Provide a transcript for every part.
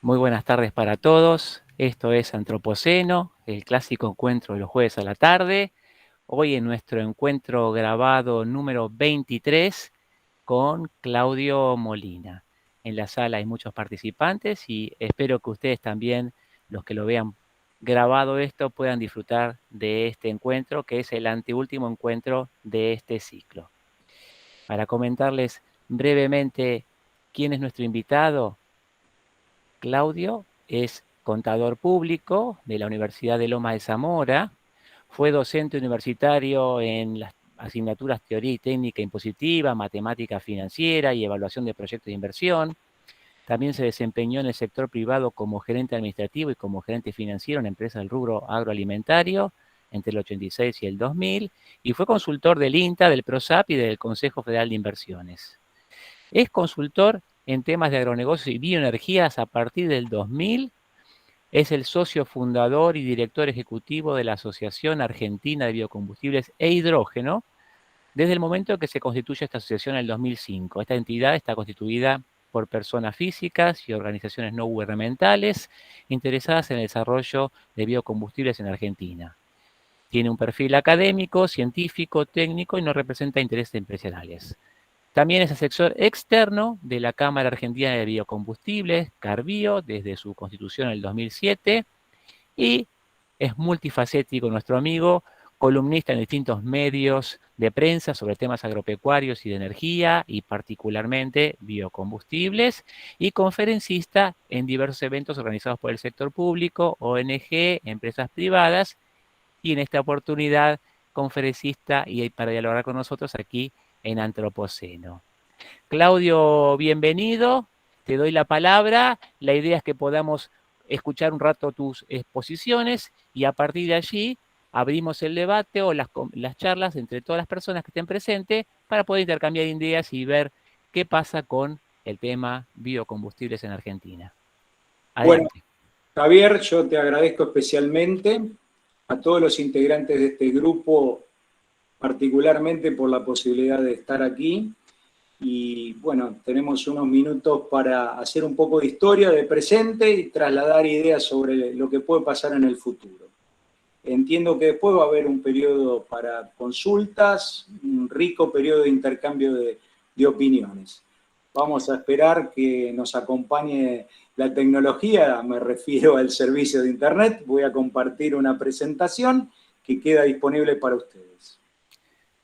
Muy buenas tardes para todos. Esto es Antropoceno, el clásico encuentro de los jueves a la tarde. Hoy en nuestro encuentro grabado número 23 con Claudio Molina. En la sala hay muchos participantes y espero que ustedes también, los que lo vean grabado esto, puedan disfrutar de este encuentro, que es el anteúltimo encuentro de este ciclo. Para comentarles brevemente quién es nuestro invitado, Claudio es contador público de la Universidad de Loma de Zamora, fue docente universitario en las asignaturas Teoría y Técnica Impositiva, Matemática Financiera y Evaluación de Proyectos de Inversión. También se desempeñó en el sector privado como gerente administrativo y como gerente financiero en empresas del rubro agroalimentario entre el 86 y el 2000, y fue consultor del INTA, del PROSAP y del Consejo Federal de Inversiones. Es consultor en temas de agronegocios y bioenergías a partir del 2000. Es el socio fundador y director ejecutivo de la Asociación Argentina de Biocombustibles e Hidrógeno desde el momento que se constituye esta asociación en el 2005. Esta entidad está constituida por personas físicas y organizaciones no gubernamentales interesadas en el desarrollo de biocombustibles en Argentina. Tiene un perfil académico, científico, técnico y no representa intereses empresariales. También es asesor externo de la Cámara Argentina de Biocombustibles, Carbio, desde su constitución en el 2007, y es multifacético nuestro amigo, columnista en distintos medios de prensa sobre temas agropecuarios y de energía, y particularmente biocombustibles, y conferencista en diversos eventos organizados por el sector público, ONG, empresas privadas, y en esta oportunidad conferencista y para dialogar con nosotros aquí en Antropoceno. Claudio, bienvenido, te doy la palabra. La idea es que podamos escuchar un rato tus exposiciones y a partir de allí abrimos el debate o las charlas entre todas las personas que estén presentes para poder intercambiar ideas y ver qué pasa con el tema biocombustibles en Argentina. Bueno, Adelante. Javier, yo te agradezco especialmente a todos los integrantes de este grupo, particularmente por la posibilidad de estar aquí. Y bueno, tenemos unos minutos para hacer un poco de historia, de presente y trasladar ideas sobre lo que puede pasar en el futuro. Entiendo que después va a haber un periodo para consultas, un rico periodo de intercambio de opiniones. Vamos a esperar que nos acompañe la tecnología, me refiero al servicio de Internet. Voy a compartir una presentación que queda disponible para ustedes.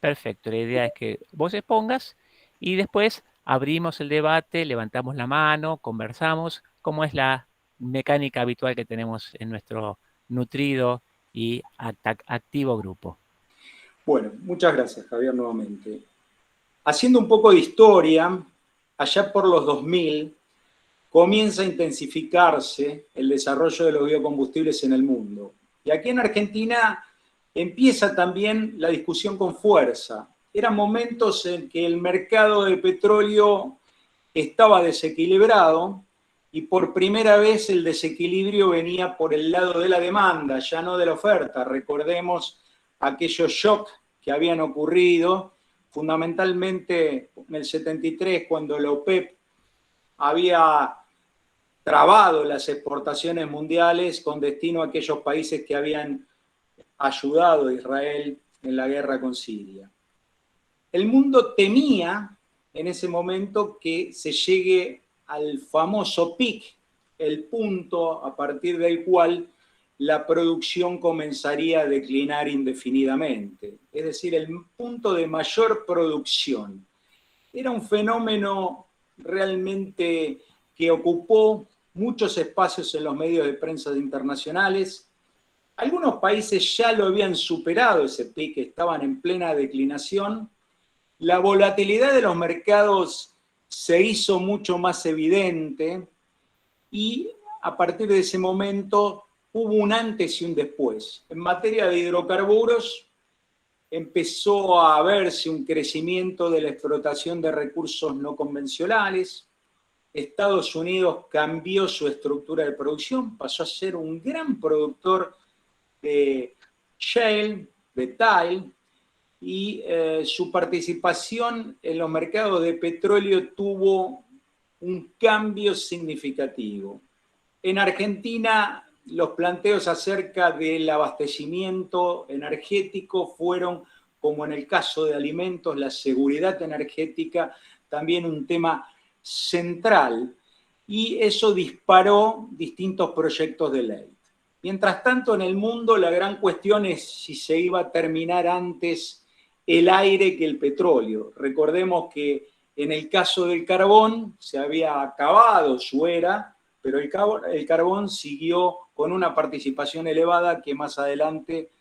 Perfecto, la idea es que vos expongas y después abrimos el debate, levantamos la mano, conversamos, como es la mecánica habitual que tenemos en nuestro nutrido y activo grupo. Bueno, muchas gracias, Javier, nuevamente. Haciendo un poco de historia, allá por los 2000 comienza a intensificarse el desarrollo de los biocombustibles en el mundo. Y aquí en Argentina empieza también la discusión con fuerza. Eran momentos en que el mercado de petróleo estaba desequilibrado y por primera vez el desequilibrio venía por el lado de la demanda, ya no de la oferta. Recordemos aquellos shocks que habían ocurrido, fundamentalmente en el 73, cuando la OPEP había trabado las exportaciones mundiales con destino a aquellos países que habían ayudado a Israel en la guerra con Siria. El mundo temía en ese momento que se llegue al famoso pic, el punto a partir del cual la producción comenzaría a declinar indefinidamente, es decir, el punto de mayor producción. Era un fenómeno realmente que ocupó muchos espacios en los medios de prensa internacionales. Algunos países ya lo habían superado ese pic, estaban en plena declinación. La volatilidad de los mercados se hizo mucho más evidente y a partir de ese momento hubo un antes y un después. En materia de hidrocarburos empezó a verse un crecimiento de la explotación de recursos no convencionales. Estados Unidos cambió su estructura de producción, pasó a ser un gran productor de shale, de tile, y su participación en los mercados de petróleo tuvo un cambio significativo. en Argentina los planteos acerca del abastecimiento energético fueron, como en el caso de alimentos, la seguridad energética, también un tema central, y eso disparó distintos proyectos de ley. Mientras tanto, en el mundo la gran cuestión es si se iba a terminar antes el aire que el petróleo. Recordemos que en el caso del carbón se había acabado su era, pero el carbón siguió con una participación elevada que más adelante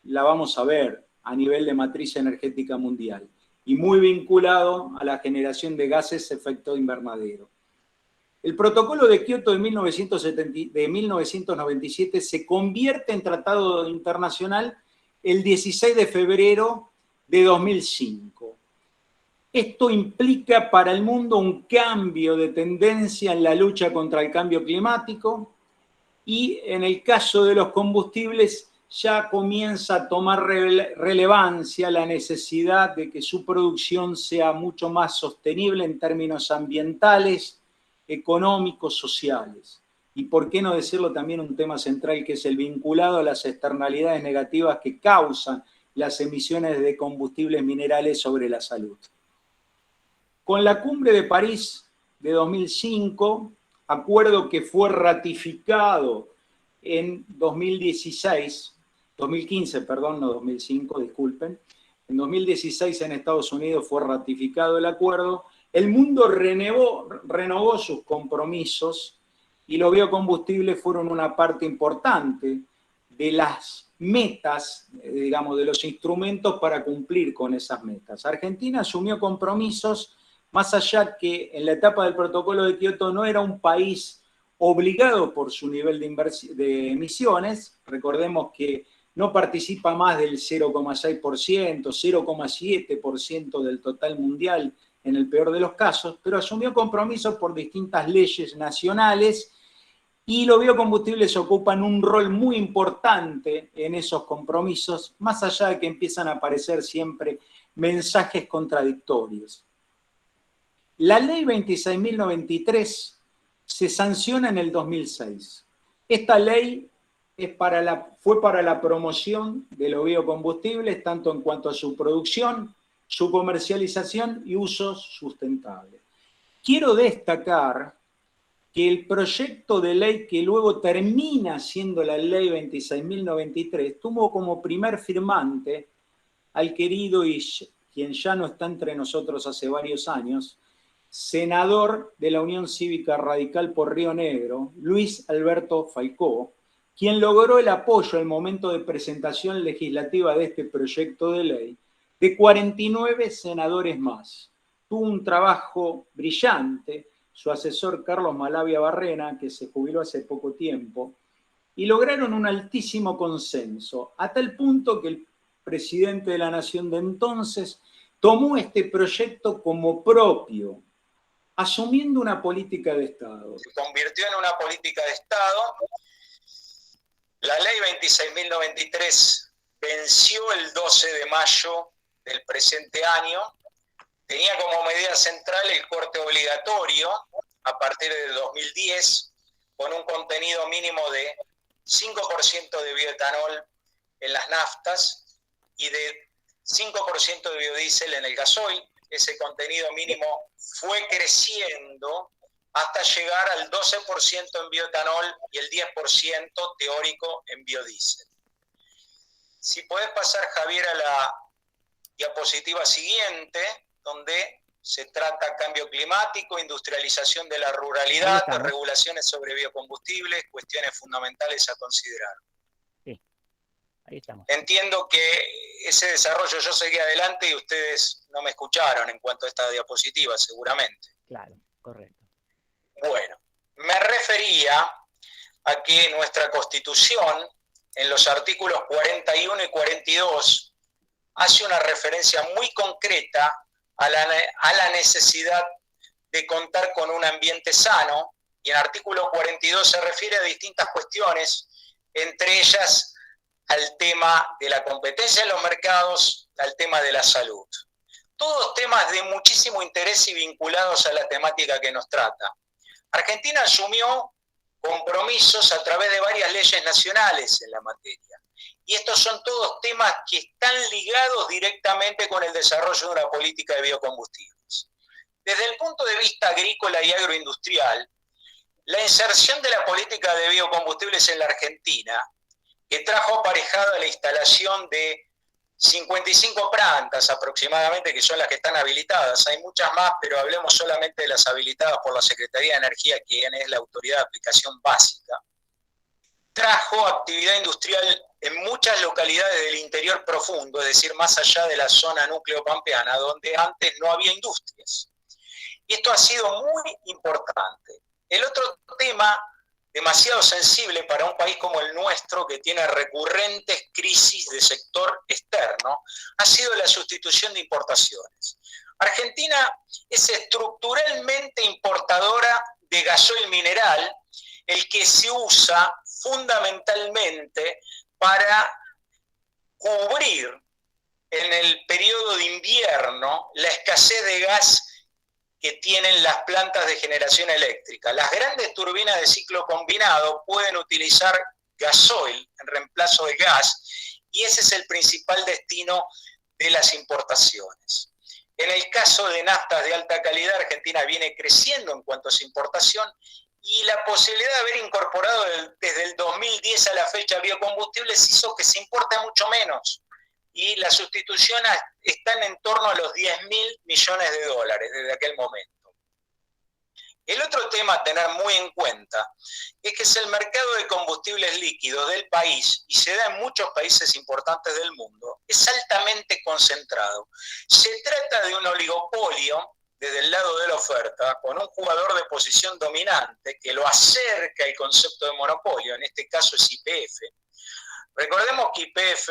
la vamos a ver a nivel de matriz energética mundial y muy vinculado a la generación de gases efecto invernadero. El protocolo de Kioto de 1997 se convierte en tratado internacional el 16 de febrero de 2005. Esto implica para el mundo un cambio de tendencia en la lucha contra el cambio climático y en el caso de los combustibles ya comienza a tomar relevancia la necesidad de que su producción sea mucho más sostenible en términos ambientales, económicos, sociales. Y por qué no decirlo también un tema central que es el vinculado a las externalidades negativas que causan las emisiones de combustibles minerales sobre la salud. Con la Cumbre de París de 2005, acuerdo que fue ratificado en 2015, perdón, no 2005, disculpen, en 2016 en Estados Unidos fue ratificado el acuerdo, el mundo renovó sus compromisos y los biocombustibles fueron una parte importante de las metas, digamos, de los instrumentos para cumplir con esas metas. Argentina asumió compromisos más allá que en la etapa del protocolo de Kioto no era un país obligado por su nivel de emisiones. Recordemos que no participa más del 0,6%, 0,7% del total mundial en el peor de los casos, pero asumió compromisos por distintas leyes nacionales y los biocombustibles ocupan un rol muy importante en esos compromisos, más allá de que empiezan a aparecer siempre mensajes contradictorios. La ley 26.093 se sanciona en el 2006. Esta ley fue para la promoción de los biocombustibles, tanto en cuanto a su producción, su comercialización y uso sustentable. Quiero destacar que el proyecto de ley que luego termina siendo la ley 26.093 tuvo como primer firmante al querido y quien ya no está entre nosotros hace varios años, senador de la Unión Cívica Radical por Río Negro, Luis Alberto Falcó, quien logró el apoyo al momento de presentación legislativa de este proyecto de ley de 49 senadores más. Tuvo un trabajo brillante, su asesor Carlos Malavia Barrena, que se jubiló hace poco tiempo, y lograron un altísimo consenso, a tal punto que el presidente de la Nación de entonces tomó este proyecto como propio, asumiendo una política de Estado. Se convirtió en una política de Estado. La ley 26.093 venció el 12 de mayo del presente año. Tenía como medida central el corte obligatorio a partir del 2010, con un contenido mínimo de 5% de bioetanol en las naftas y de 5% de biodiesel en el gasoil. Ese contenido mínimo fue creciendo hasta llegar al 12% en bioetanol y el 10% teórico en biodiesel. Si podés pasar, Javier, a la diapositiva siguiente, donde se trata cambio climático, industrialización de la ruralidad, regulaciones sobre biocombustibles, cuestiones fundamentales a considerar. Sí, ahí estamos. Entiendo que ese desarrollo yo seguí adelante y ustedes no me escucharon en cuanto a esta diapositiva, seguramente. Claro, correcto. Bueno, me refería a que nuestra Constitución, en los artículos 41 y 42, hace una referencia muy concreta a la necesidad de contar con un ambiente sano, y en artículo 42 se refiere a distintas cuestiones, entre ellas al tema de la competencia en los mercados, al tema de la salud. Todos temas de muchísimo interés y vinculados a la temática que nos trata. Argentina asumió compromisos a través de varias leyes nacionales en la materia. Y estos son todos temas que están ligados directamente con el desarrollo de una política de biocombustibles. Desde el punto de vista agrícola y agroindustrial, la inserción de la política de biocombustibles en la Argentina, que trajo aparejada la instalación de 55 plantas aproximadamente, que son las que están habilitadas. Hay muchas más, pero hablemos solamente de las habilitadas por la Secretaría de Energía, quien es la autoridad de aplicación básica. Trajo actividad industrial en muchas localidades del interior profundo, es decir, más allá de la zona núcleo pampeana, donde antes no había industrias. Y esto ha sido muy importante. El otro tema demasiado sensible para un país como el nuestro, que tiene recurrentes crisis de sector externo, ha sido la sustitución de importaciones. Argentina es estructuralmente importadora de gasoil mineral, el que se usa fundamentalmente para cubrir en el periodo de invierno la escasez de gas que tienen las plantas de generación eléctrica. Las grandes turbinas de ciclo combinado pueden utilizar gasoil en reemplazo de gas, y ese es el principal destino de las importaciones. En el caso de naftas de alta calidad, Argentina viene creciendo en cuanto a su importación, y la posibilidad de haber incorporado desde el 2010 a la fecha biocombustibles hizo que se importe mucho menos. Y la sustitución está en torno a los 10.000 millones de dólares desde aquel momento. El otro tema a tener muy en cuenta es que es el mercado de combustibles líquidos del país, y se da en muchos países importantes del mundo, es altamente concentrado. Se trata de un oligopolio desde el lado de la oferta, con un jugador de posición dominante que lo acerca al concepto de monopolio, en este caso es YPF. Recordemos que YPF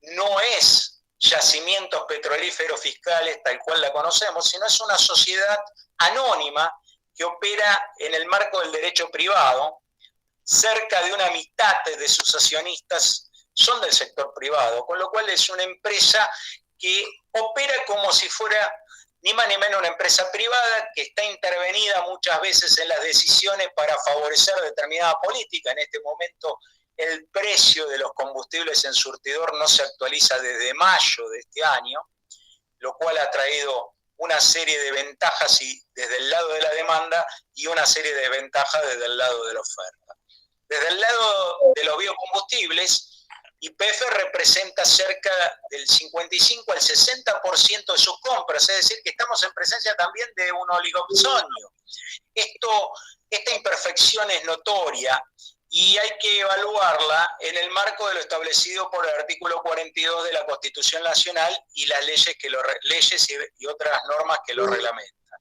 no es yacimientos petrolíferos fiscales tal cual la conocemos, sino es una sociedad anónima que opera en el marco del derecho privado. Cerca de una mitad de sus accionistas son del sector privado, con lo cual es una empresa que opera como si fuera ni más ni menos una empresa privada, que está intervenida muchas veces en las decisiones para favorecer determinada política. En este momento el precio de los combustibles en surtidor no se actualiza desde mayo de este año, lo cual ha traído una serie de ventajas desde el lado de la demanda y una serie de ventajas desde el lado de la oferta. Desde el lado de los biocombustibles, YPF representa cerca del 55 al 60% de sus compras, es decir, que estamos en presencia también de un oligopsonio. Esta imperfección es notoria y hay que evaluarla en el marco de lo establecido por el artículo 42 de la Constitución Nacional y las leyes y otras normas que lo reglamentan.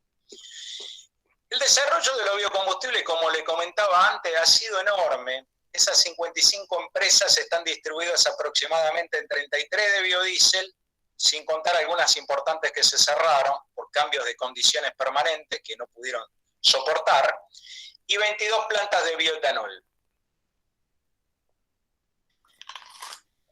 El desarrollo de los biocombustibles, como le comentaba antes, ha sido enorme. Esas 55 empresas están distribuidas aproximadamente en 33 de biodiesel, sin contar algunas importantes que se cerraron por cambios de condiciones permanentes que no pudieron soportar, y 22 plantas de bioetanol.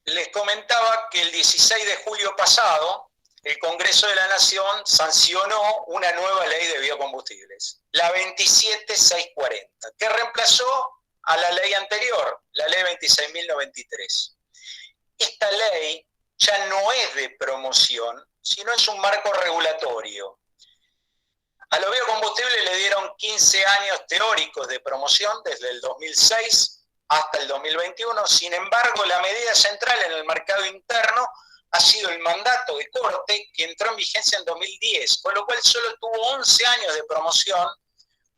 Les comentaba que el 16 de julio pasado, el Congreso de la Nación sancionó una nueva ley de biocombustibles, la 27640, que reemplazó a la ley anterior, la ley 26.093. Esta ley ya no es de promoción, sino es un marco regulatorio. A los biocombustibles le dieron 15 años teóricos de promoción desde el 2006 hasta el 2021. Sin embargo, la medida central en el mercado interno ha sido el mandato de corte, que entró en vigencia en 2010, con lo cual solo tuvo 11 años de promoción,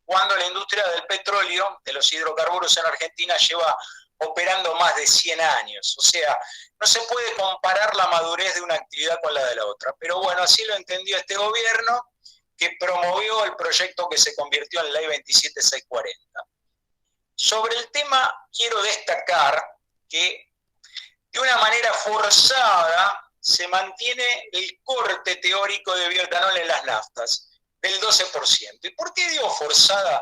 cuando la industria del petróleo, de los hidrocarburos en Argentina, lleva operando más de 100 años. O sea, no se puede comparar la madurez de una actividad con la de la otra. Pero bueno, así lo entendió este gobierno, que promovió el proyecto que se convirtió en ley 27640. Sobre el tema quiero destacar que de una manera forzada se mantiene el corte teórico de bioetanol en las naftas del 12%. ¿Y por qué digo forzada?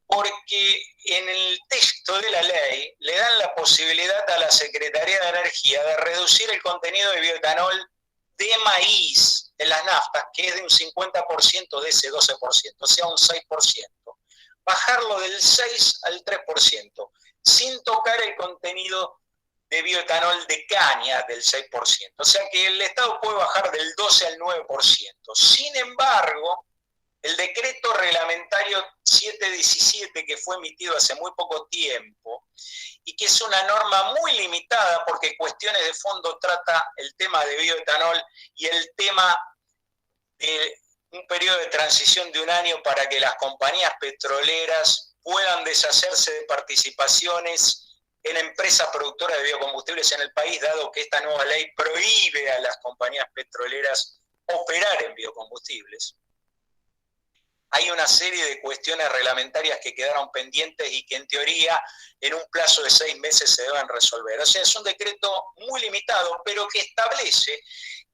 Porque en el texto de la ley le dan la posibilidad a la Secretaría de Energía de reducir el contenido de bioetanol de maíz en las naftas, que es de un 50% de ese 12%, o sea, un 6%. bajarlo del 6 al 3%, sin tocar el contenido de bioetanol de caña del 6%. O sea que el Estado puede bajar del 12 al 9%. Sin embargo, el decreto reglamentario 717, que fue emitido hace muy poco tiempo, y que es una norma muy limitada porque cuestiones de fondo trata el tema de bioetanol y el tema de un periodo de transición de 1 año para que las compañías petroleras puedan deshacerse de participaciones en empresas productoras de biocombustibles en el país, dado que esta nueva ley prohíbe a las compañías petroleras operar en biocombustibles. Hay una serie de cuestiones reglamentarias que quedaron pendientes y que en teoría en un plazo de 6 meses se deben resolver. O sea, es un decreto muy limitado, pero que establece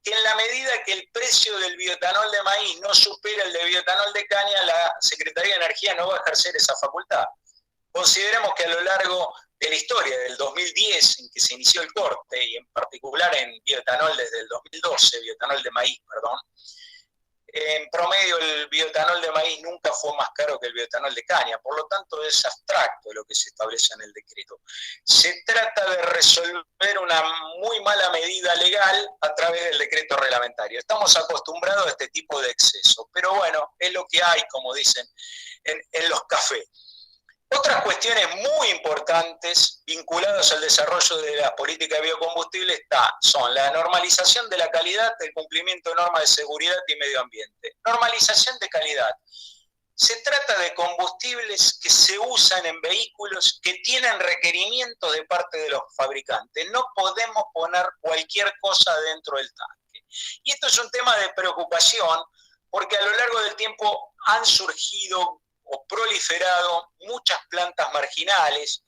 que en la medida que el precio del bioetanol de maíz no supera el de bioetanol de caña, la Secretaría de Energía no va a ejercer esa facultad. Consideremos que a lo largo de la historia, del 2010, en que se inició el corte, y en particular en bioetanol desde el 2012, bioetanol de maíz, perdón, en promedio el bioetanol de maíz nunca fue más caro que el bioetanol de caña, por lo tanto es abstracto lo que se establece en el decreto. Se trata de resolver una muy mala medida legal a través del decreto reglamentario. Estamos acostumbrados a este tipo de excesos, pero bueno, es lo que hay, como dicen en los cafés. Otras cuestiones muy importantes vinculadas al desarrollo de la política de biocombustible son la normalización de la calidad, el cumplimiento de normas de seguridad y medio ambiente. Normalización de calidad. Se trata de combustibles que se usan en vehículos que tienen requerimientos de parte de los fabricantes. No podemos poner cualquier cosa dentro del tanque. Y esto es un tema de preocupación porque a lo largo del tiempo han surgido o proliferado muchas plantas marginales.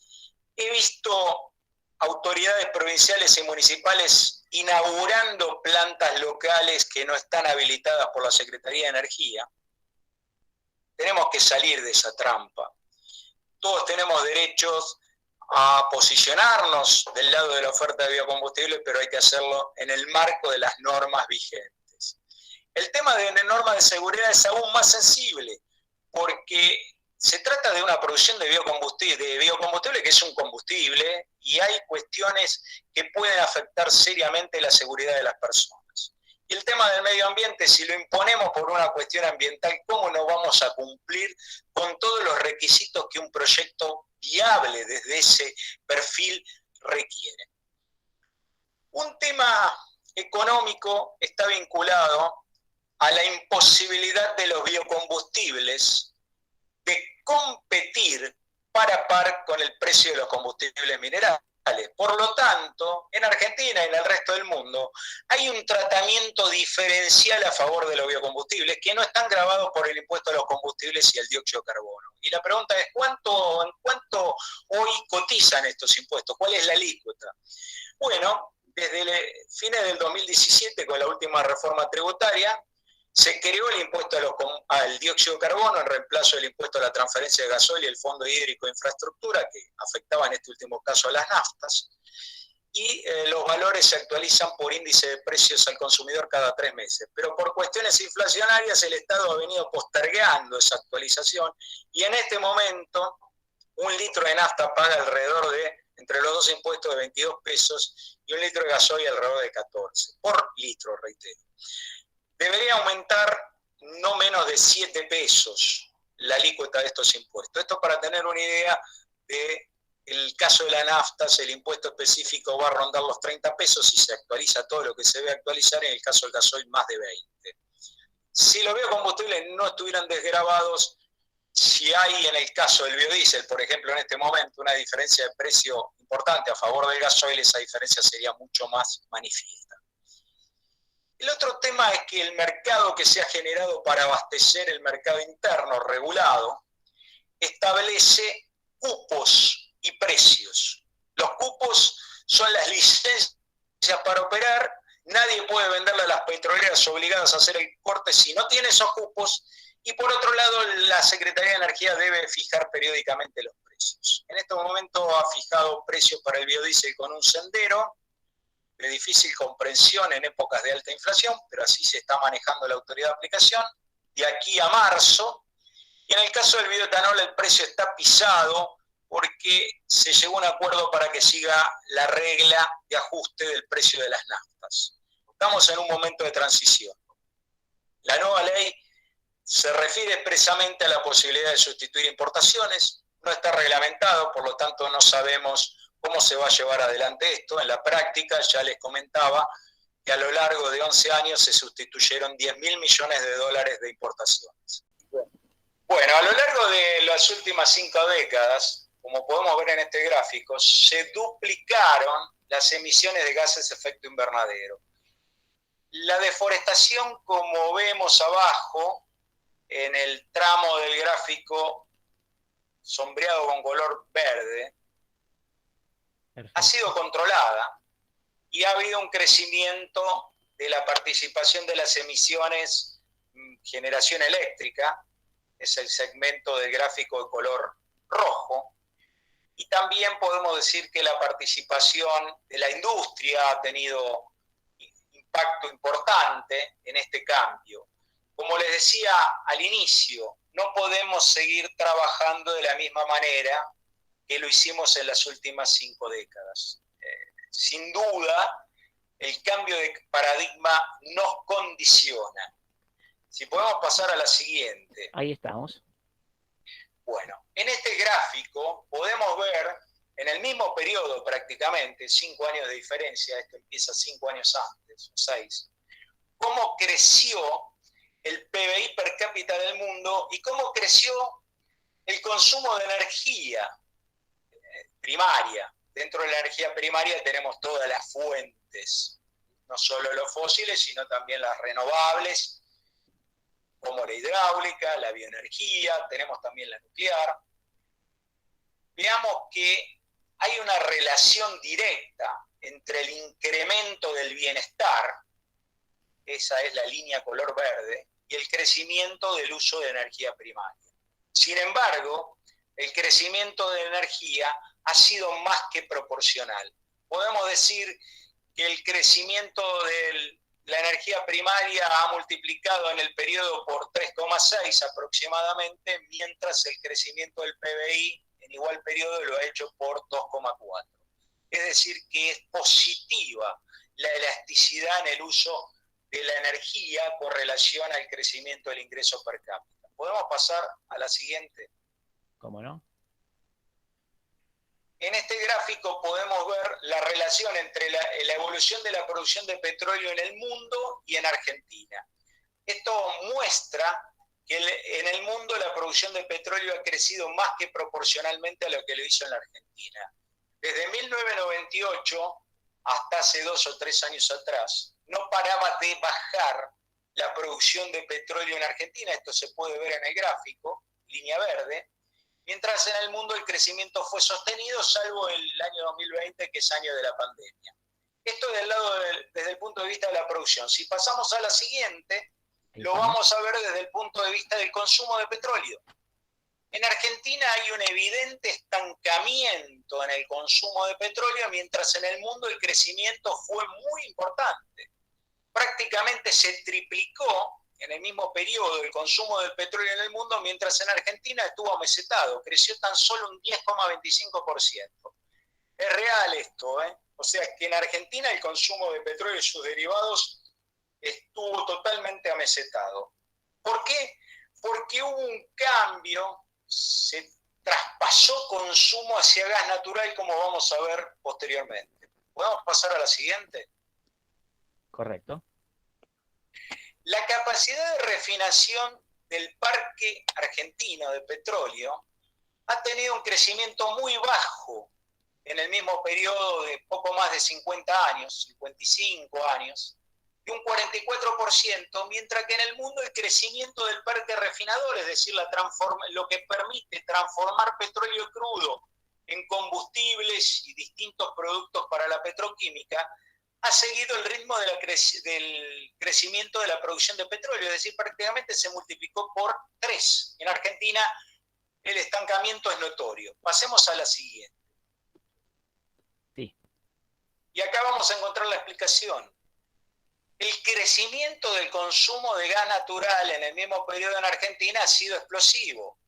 He visto autoridades provinciales y municipales inaugurando plantas locales que no están habilitadas por la Secretaría de Energía. Tenemos que salir de esa trampa. Todos tenemos derechos a posicionarnos del lado de la oferta de biocombustibles, pero hay que hacerlo en el marco de las normas vigentes. El tema de normas de seguridad es aún más sensible, porque se trata de una producción de biocombustible que es un combustible y hay cuestiones que pueden afectar seriamente la seguridad de las personas. Y el tema del medio ambiente, si lo imponemos por una cuestión ambiental, ¿cómo no vamos a cumplir con todos los requisitos que un proyecto viable desde ese perfil requiere? Un tema económico está vinculado a la imposibilidad de los biocombustibles de competir par a par con el precio de los combustibles minerales. Por lo tanto, en Argentina y en el resto del mundo hay un tratamiento diferencial a favor de los biocombustibles que no están gravados por el impuesto a los combustibles y el dióxido de carbono. Y la pregunta es, ¿cuánto hoy cotizan estos impuestos? ¿Cuál es la alícuota? Bueno, desde fines del 2017, con la última reforma tributaria, se creó el impuesto al dióxido de carbono en reemplazo del impuesto a la transferencia de gasoil y el Fondo Hídrico de Infraestructura, que afectaba en este último caso a las naftas. Y los valores se actualizan por índice de precios al consumidor cada 3 meses. Pero por cuestiones inflacionarias el Estado ha venido postergando esa actualización y en este momento 1 litro de nafta paga alrededor de, entre los dos impuestos, de 22 pesos y 1 litro de gasoil alrededor de 14, por litro, reitero. Debería aumentar no menos de 7 pesos la alícuota de estos impuestos. Esto para tener una idea del caso de la nafta, el impuesto específico va a rondar los 30 pesos y se actualiza todo lo que se debe actualizar, en el caso del gasoil más de 20. Si los biocombustibles no estuvieran desgravados, si hay en el caso del biodiesel, por ejemplo, en este momento una diferencia de precio importante a favor del gasoil, esa diferencia sería mucho más manifiesta. El otro tema es que el mercado que se ha generado para abastecer el mercado interno regulado establece cupos y precios. Los cupos son las licencias para operar, nadie puede venderle a las petroleras obligadas a hacer el corte si no tiene esos cupos, y por otro lado la Secretaría de Energía debe fijar periódicamente los precios. En este momento ha fijado precios para el biodiesel con un sendero, de difícil comprensión en épocas de alta inflación, pero así se está manejando la autoridad de aplicación, de aquí a marzo, Y en el caso del bioetanol el precio está pisado porque se llegó a un acuerdo para que siga la regla de ajuste del precio de las naftas. Estamos en un momento de transición. La nueva ley se refiere expresamente a la posibilidad de sustituir importaciones, no está reglamentado, por lo tanto no sabemos cómo se va a llevar adelante esto. En la práctica, ya les comentaba que a lo largo de 11 años se sustituyeron 10.000 millones de dólares de importaciones. Bueno, a lo largo de las últimas 5 décadas, como podemos ver en este gráfico, se duplicaron las emisiones de gases de efecto invernadero. La deforestación, como vemos abajo, en el tramo del gráfico sombreado con color verde, perfecto, ha sido controlada y ha habido un crecimiento de la participación de las emisiones generación eléctrica, es el segmento del gráfico de color rojo, y también podemos decir que la participación de la industria ha tenido impacto importante en este cambio. Como les decía al inicio, no podemos seguir trabajando de la misma manera que lo hicimos en las últimas 5 décadas. Sin duda, el cambio de paradigma nos condiciona. Si podemos pasar a la siguiente. Ahí estamos. Bueno, en este gráfico podemos ver, en el mismo periodo prácticamente, 5 años de diferencia, esto empieza 5 años antes, o 6, cómo creció el PBI per cápita del mundo y cómo creció el consumo de energía primaria. Dentro de la energía primaria tenemos todas las fuentes, no solo los fósiles, sino también las renovables, como la hidráulica, la bioenergía, tenemos también la nuclear. Veamos que hay una relación directa entre el incremento del bienestar, esa es la línea color verde, y el crecimiento del uso de energía primaria. Sin embargo, el crecimiento de energía ha sido más que proporcional. Podemos decir que el crecimiento de la energía primaria ha multiplicado en el periodo por 3,6 aproximadamente, mientras el crecimiento del PBI en igual periodo lo ha hecho por 2,4. Es decir, que es positiva la elasticidad en el uso de la energía con relación al crecimiento del ingreso per cápita. ¿Podemos pasar a la siguiente? ¿Cómo no? En este gráfico podemos ver la relación entre la evolución de la producción de petróleo en el mundo y en Argentina. Esto muestra que en el mundo la producción de petróleo ha crecido más que proporcionalmente a lo que lo hizo en la Argentina. Desde 1998 hasta hace 2 o 3 años atrás, no paraba de bajar la producción de petróleo en Argentina, esto se puede ver en el gráfico, línea verde, mientras en el mundo el crecimiento fue sostenido, salvo el año 2020, que es año de la pandemia. Esto desde el punto de vista de la producción. Si pasamos a la siguiente, lo vamos a ver desde el punto de vista del consumo de petróleo. En Argentina hay un evidente estancamiento en el consumo de petróleo, mientras en el mundo el crecimiento fue muy importante. Prácticamente se triplicó en el mismo periodo el consumo del petróleo en el mundo, mientras en Argentina estuvo amesetado, creció tan solo un 10,25%. Es real esto, ¿eh? O sea que en Argentina el consumo de petróleo y sus derivados estuvo totalmente amesetado. ¿Por qué? Porque hubo un cambio, se traspasó consumo hacia gas natural, como vamos a ver posteriormente. ¿Podemos pasar a la siguiente? Correcto. La capacidad de refinación del parque argentino de petróleo ha tenido un crecimiento muy bajo en el mismo periodo de poco más de 50 años, 55 años, de un 44%, mientras que en el mundo el crecimiento del parque refinador, es decir, lo que permite transformar petróleo crudo en combustibles y distintos productos para la petroquímica, ha seguido el ritmo del crecimiento de la producción de petróleo, es decir, prácticamente se multiplicó por 3. En Argentina el estancamiento es notorio. Pasemos a la siguiente. Sí. Y acá vamos a encontrar la explicación. el crecimiento del consumo de gas natural en el mismo periodo en Argentina ha sido explosivo.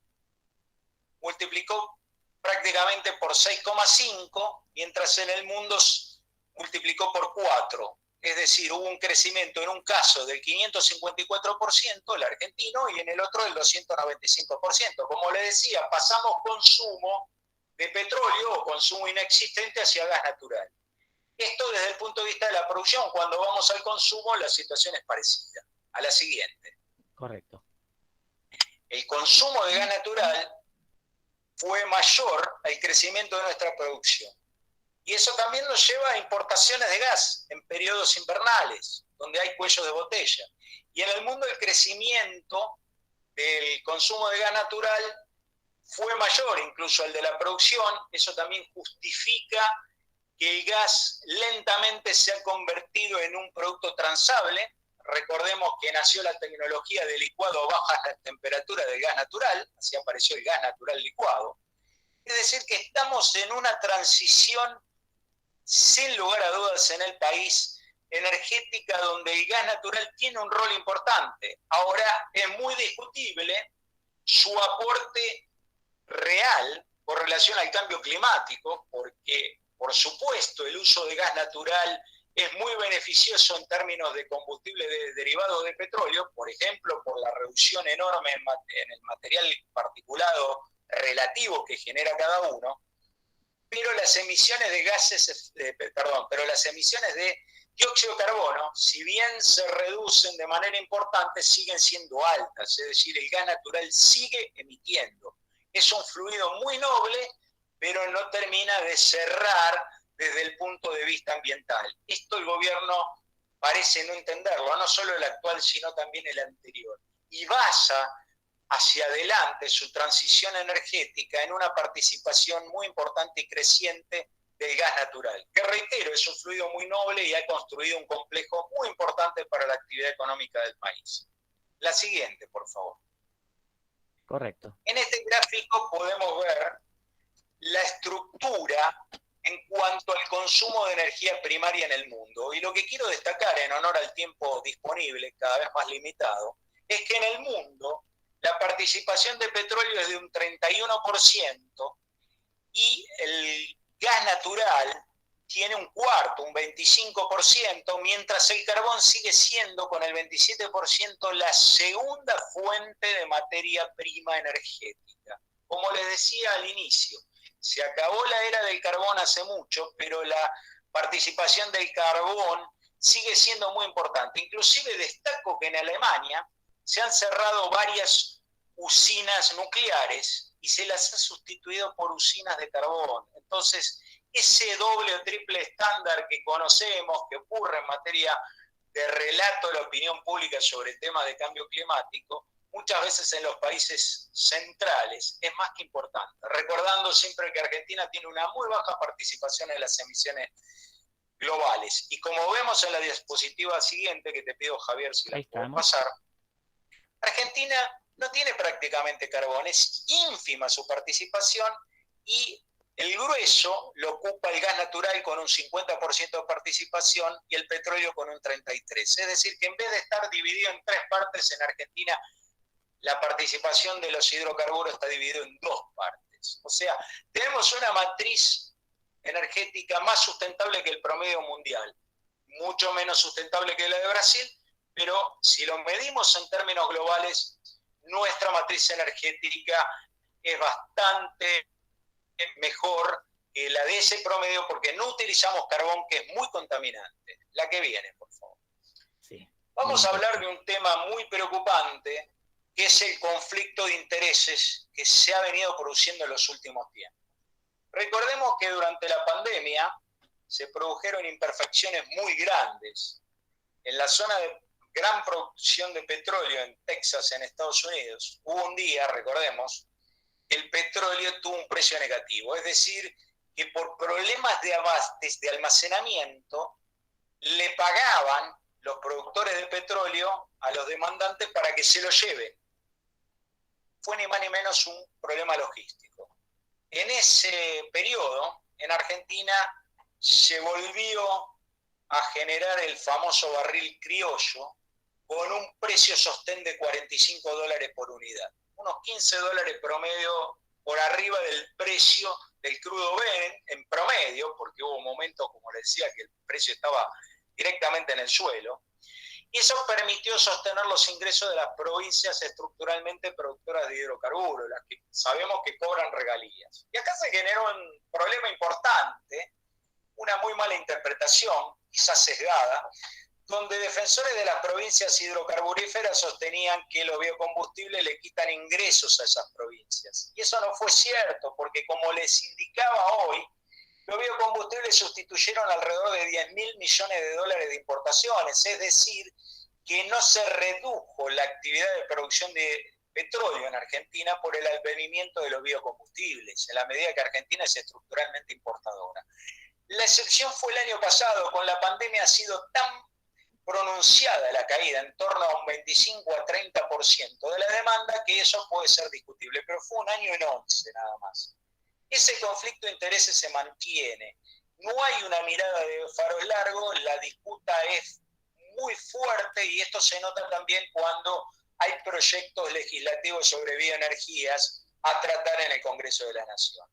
Multiplicó prácticamente por 6,5, mientras en el mundo multiplicó por 4. Es decir, hubo un crecimiento en un caso del 554%, el argentino, y en el otro del 295%. Como le decía, pasamos consumo de petróleo o consumo inexistente hacia gas natural. Esto desde el punto de vista de la producción. Cuando vamos al consumo, la situación es parecida a la siguiente. Correcto. El consumo de gas natural fue mayor al crecimiento de nuestra producción. Y eso también nos lleva a importaciones de gas en periodos invernales, donde hay cuellos de botella. Y en el mundo el crecimiento del consumo de gas natural fue mayor incluso al de la producción. Eso también justifica que el gas lentamente se ha convertido en un producto transable. Recordemos que nació la tecnología de licuado a bajas temperaturas del gas natural, así apareció el gas natural licuado. Es decir, que estamos en una transición, sin lugar a dudas, en el país energética, donde el gas natural tiene un rol importante. Ahora, es muy discutible su aporte real con relación al cambio climático, porque, por supuesto, el uso de gas natural es muy beneficioso en términos de combustible derivado de petróleo, por ejemplo, por la reducción enorme en el material particulado relativo que genera cada uno, pero las emisiones de gases, pero las emisiones de dióxido de carbono, si bien se reducen de manera importante, siguen siendo altas, es decir, el gas natural sigue emitiendo. Es un fluido muy noble, pero no termina de cerrar desde el punto de vista ambiental. Esto el gobierno parece no entenderlo, no solo el actual, sino también el anterior. Y basa hacia adelante su transición energética en una participación muy importante y creciente del gas natural, que reitero, es un fluido muy noble y ha construido un complejo muy importante para la actividad económica del país. La siguiente, por favor. Correcto. En este gráfico podemos ver la estructura en cuanto al consumo de energía primaria en el mundo. Y lo que quiero destacar, en honor al tiempo disponible, cada vez más limitado, es que en el mundo la participación de petróleo es de un 31% y el gas natural tiene un cuarto, un 25%, mientras el carbón sigue siendo con el 27% la segunda fuente de materia prima energética. Como les decía al inicio, se acabó la era del carbón hace mucho, pero la participación del carbón sigue siendo muy importante. Inclusive destaco que en Alemania se han cerrado varias usinas nucleares y se las ha sustituido por usinas de carbón. Entonces, ese doble o triple estándar que conocemos, que ocurre en materia de relato de la opinión pública sobre el tema de cambio climático, muchas veces en los países centrales es más que importante. Recordando siempre que Argentina tiene una muy baja participación en las emisiones globales. Y como vemos en la diapositiva siguiente, que te pido, Javier, si la puedo pasar, Argentina no tiene prácticamente carbón, es ínfima su participación y el grueso lo ocupa el gas natural con un 50% de participación y el petróleo con un 33%. Es decir, que en vez de estar dividido en tres partes en Argentina, la participación de los hidrocarburos está dividida en dos partes. O sea, tenemos una matriz energética más sustentable que el promedio mundial, mucho menos sustentable que la de Brasil, pero si lo medimos en términos globales, nuestra matriz energética es bastante mejor que la de ese promedio porque no utilizamos carbón, que es muy contaminante. La que viene, por favor. Sí. Vamos a hablar de un tema muy preocupante, que es el conflicto de intereses que se ha venido produciendo en los últimos tiempos. Recordemos que durante la pandemia se produjeron imperfecciones muy grandes en la zona de gran producción de petróleo en Texas, en Estados Unidos. Hubo un día, recordemos, el petróleo tuvo un precio negativo, es decir, que por problemas de almacenamiento le pagaban los productores de petróleo a los demandantes para que se lo lleven. Fue ni más ni menos un problema logístico. En ese periodo, en Argentina, se volvió a generar el famoso barril criollo con un precio sostén de $45 por unidad. Unos $15 promedio por arriba del precio del crudo Brent en promedio, porque hubo momentos, como les decía, que el precio estaba directamente en el suelo. Y eso permitió sostener los ingresos de las provincias estructuralmente productoras de hidrocarburos, las que sabemos que cobran regalías. Y acá se generó un problema importante, una muy mala interpretación, quizás sesgada, donde defensores de las provincias hidrocarburíferas sostenían que los biocombustibles le quitan ingresos a esas provincias. Y eso no fue cierto, porque como les indicaba hoy, los biocombustibles sustituyeron alrededor de $10.000 millones de importaciones, es decir, que no se redujo la actividad de producción de petróleo en Argentina por el advenimiento de los biocombustibles, en la medida que Argentina es estructuralmente importadora. La excepción fue el año pasado, con la pandemia ha sido tan pronunciada la caída, en torno a un 25 a 30% de la demanda, que eso puede ser discutible, pero fue un año en 11 nada más. Ese conflicto de intereses se mantiene. No hay una mirada de faros largos, la disputa es muy fuerte y esto se nota también cuando hay proyectos legislativos sobre bioenergías a tratar en el Congreso de la Nación.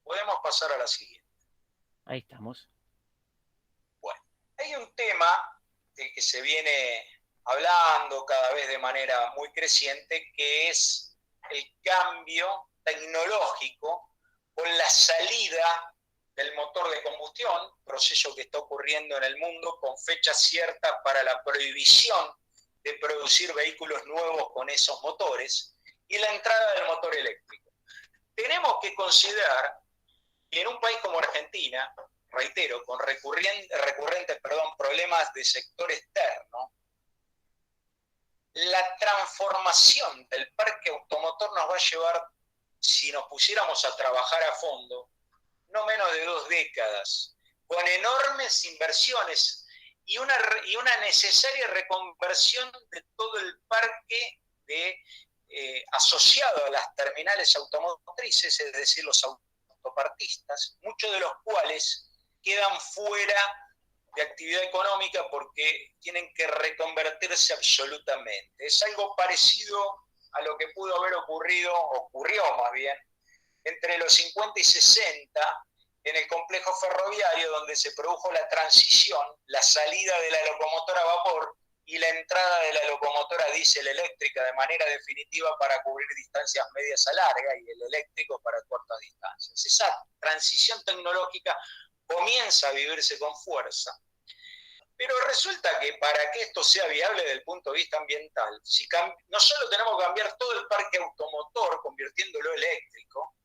Podemos pasar a la siguiente. Ahí estamos. Bueno, hay un tema del que se viene hablando cada vez de manera muy creciente, que es el cambio tecnológico con la salida del motor de combustión, proceso que está ocurriendo en el mundo con fecha cierta para la prohibición de producir vehículos nuevos con esos motores, y la entrada del motor eléctrico. Tenemos que considerar que en un país como Argentina, reitero, con recurrentes problemas de sector externo, la transformación del parque automotor nos va a llevar, si nos pusiéramos a trabajar a fondo, no menos de 2 décadas, con enormes inversiones y una necesaria reconversión de todo el parque asociado a las terminales automotrices, es decir, los autopartistas, muchos de los cuales quedan fuera de actividad económica porque tienen que reconvertirse absolutamente. Es algo parecido a lo que pudo haber ocurrió más bien, entre los 50 y 60 en el complejo ferroviario, donde se produjo la transición, la salida de la locomotora a vapor y la entrada de la locomotora diésel eléctrica de manera definitiva para cubrir distancias medias a largas y el eléctrico para cortas distancias. Esa transición tecnológica comienza a vivirse con fuerza, pero resulta que para que esto sea viable desde el punto de vista ambiental, no solo tenemos que cambiar todo el parque automotor convirtiéndolo eléctrico,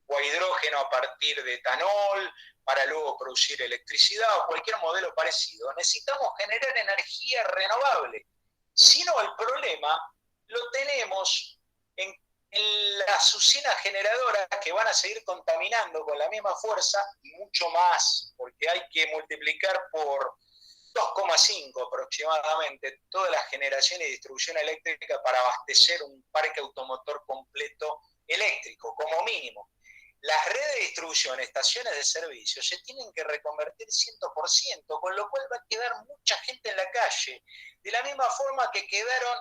o a hidrógeno a partir de etanol, para luego producir electricidad o cualquier modelo parecido, necesitamos generar energía renovable. Si no, el problema lo tenemos en las usinas generadoras que van a seguir contaminando con la misma fuerza y mucho más, porque hay que multiplicar por 2,5 aproximadamente toda la generación y distribución eléctrica para abastecer un parque automotor completo eléctrico, como mínimo. Las redes de distribución, estaciones de servicio, se tienen que reconvertir 100%, con lo cual va a quedar mucha gente en la calle, de la misma forma que quedaron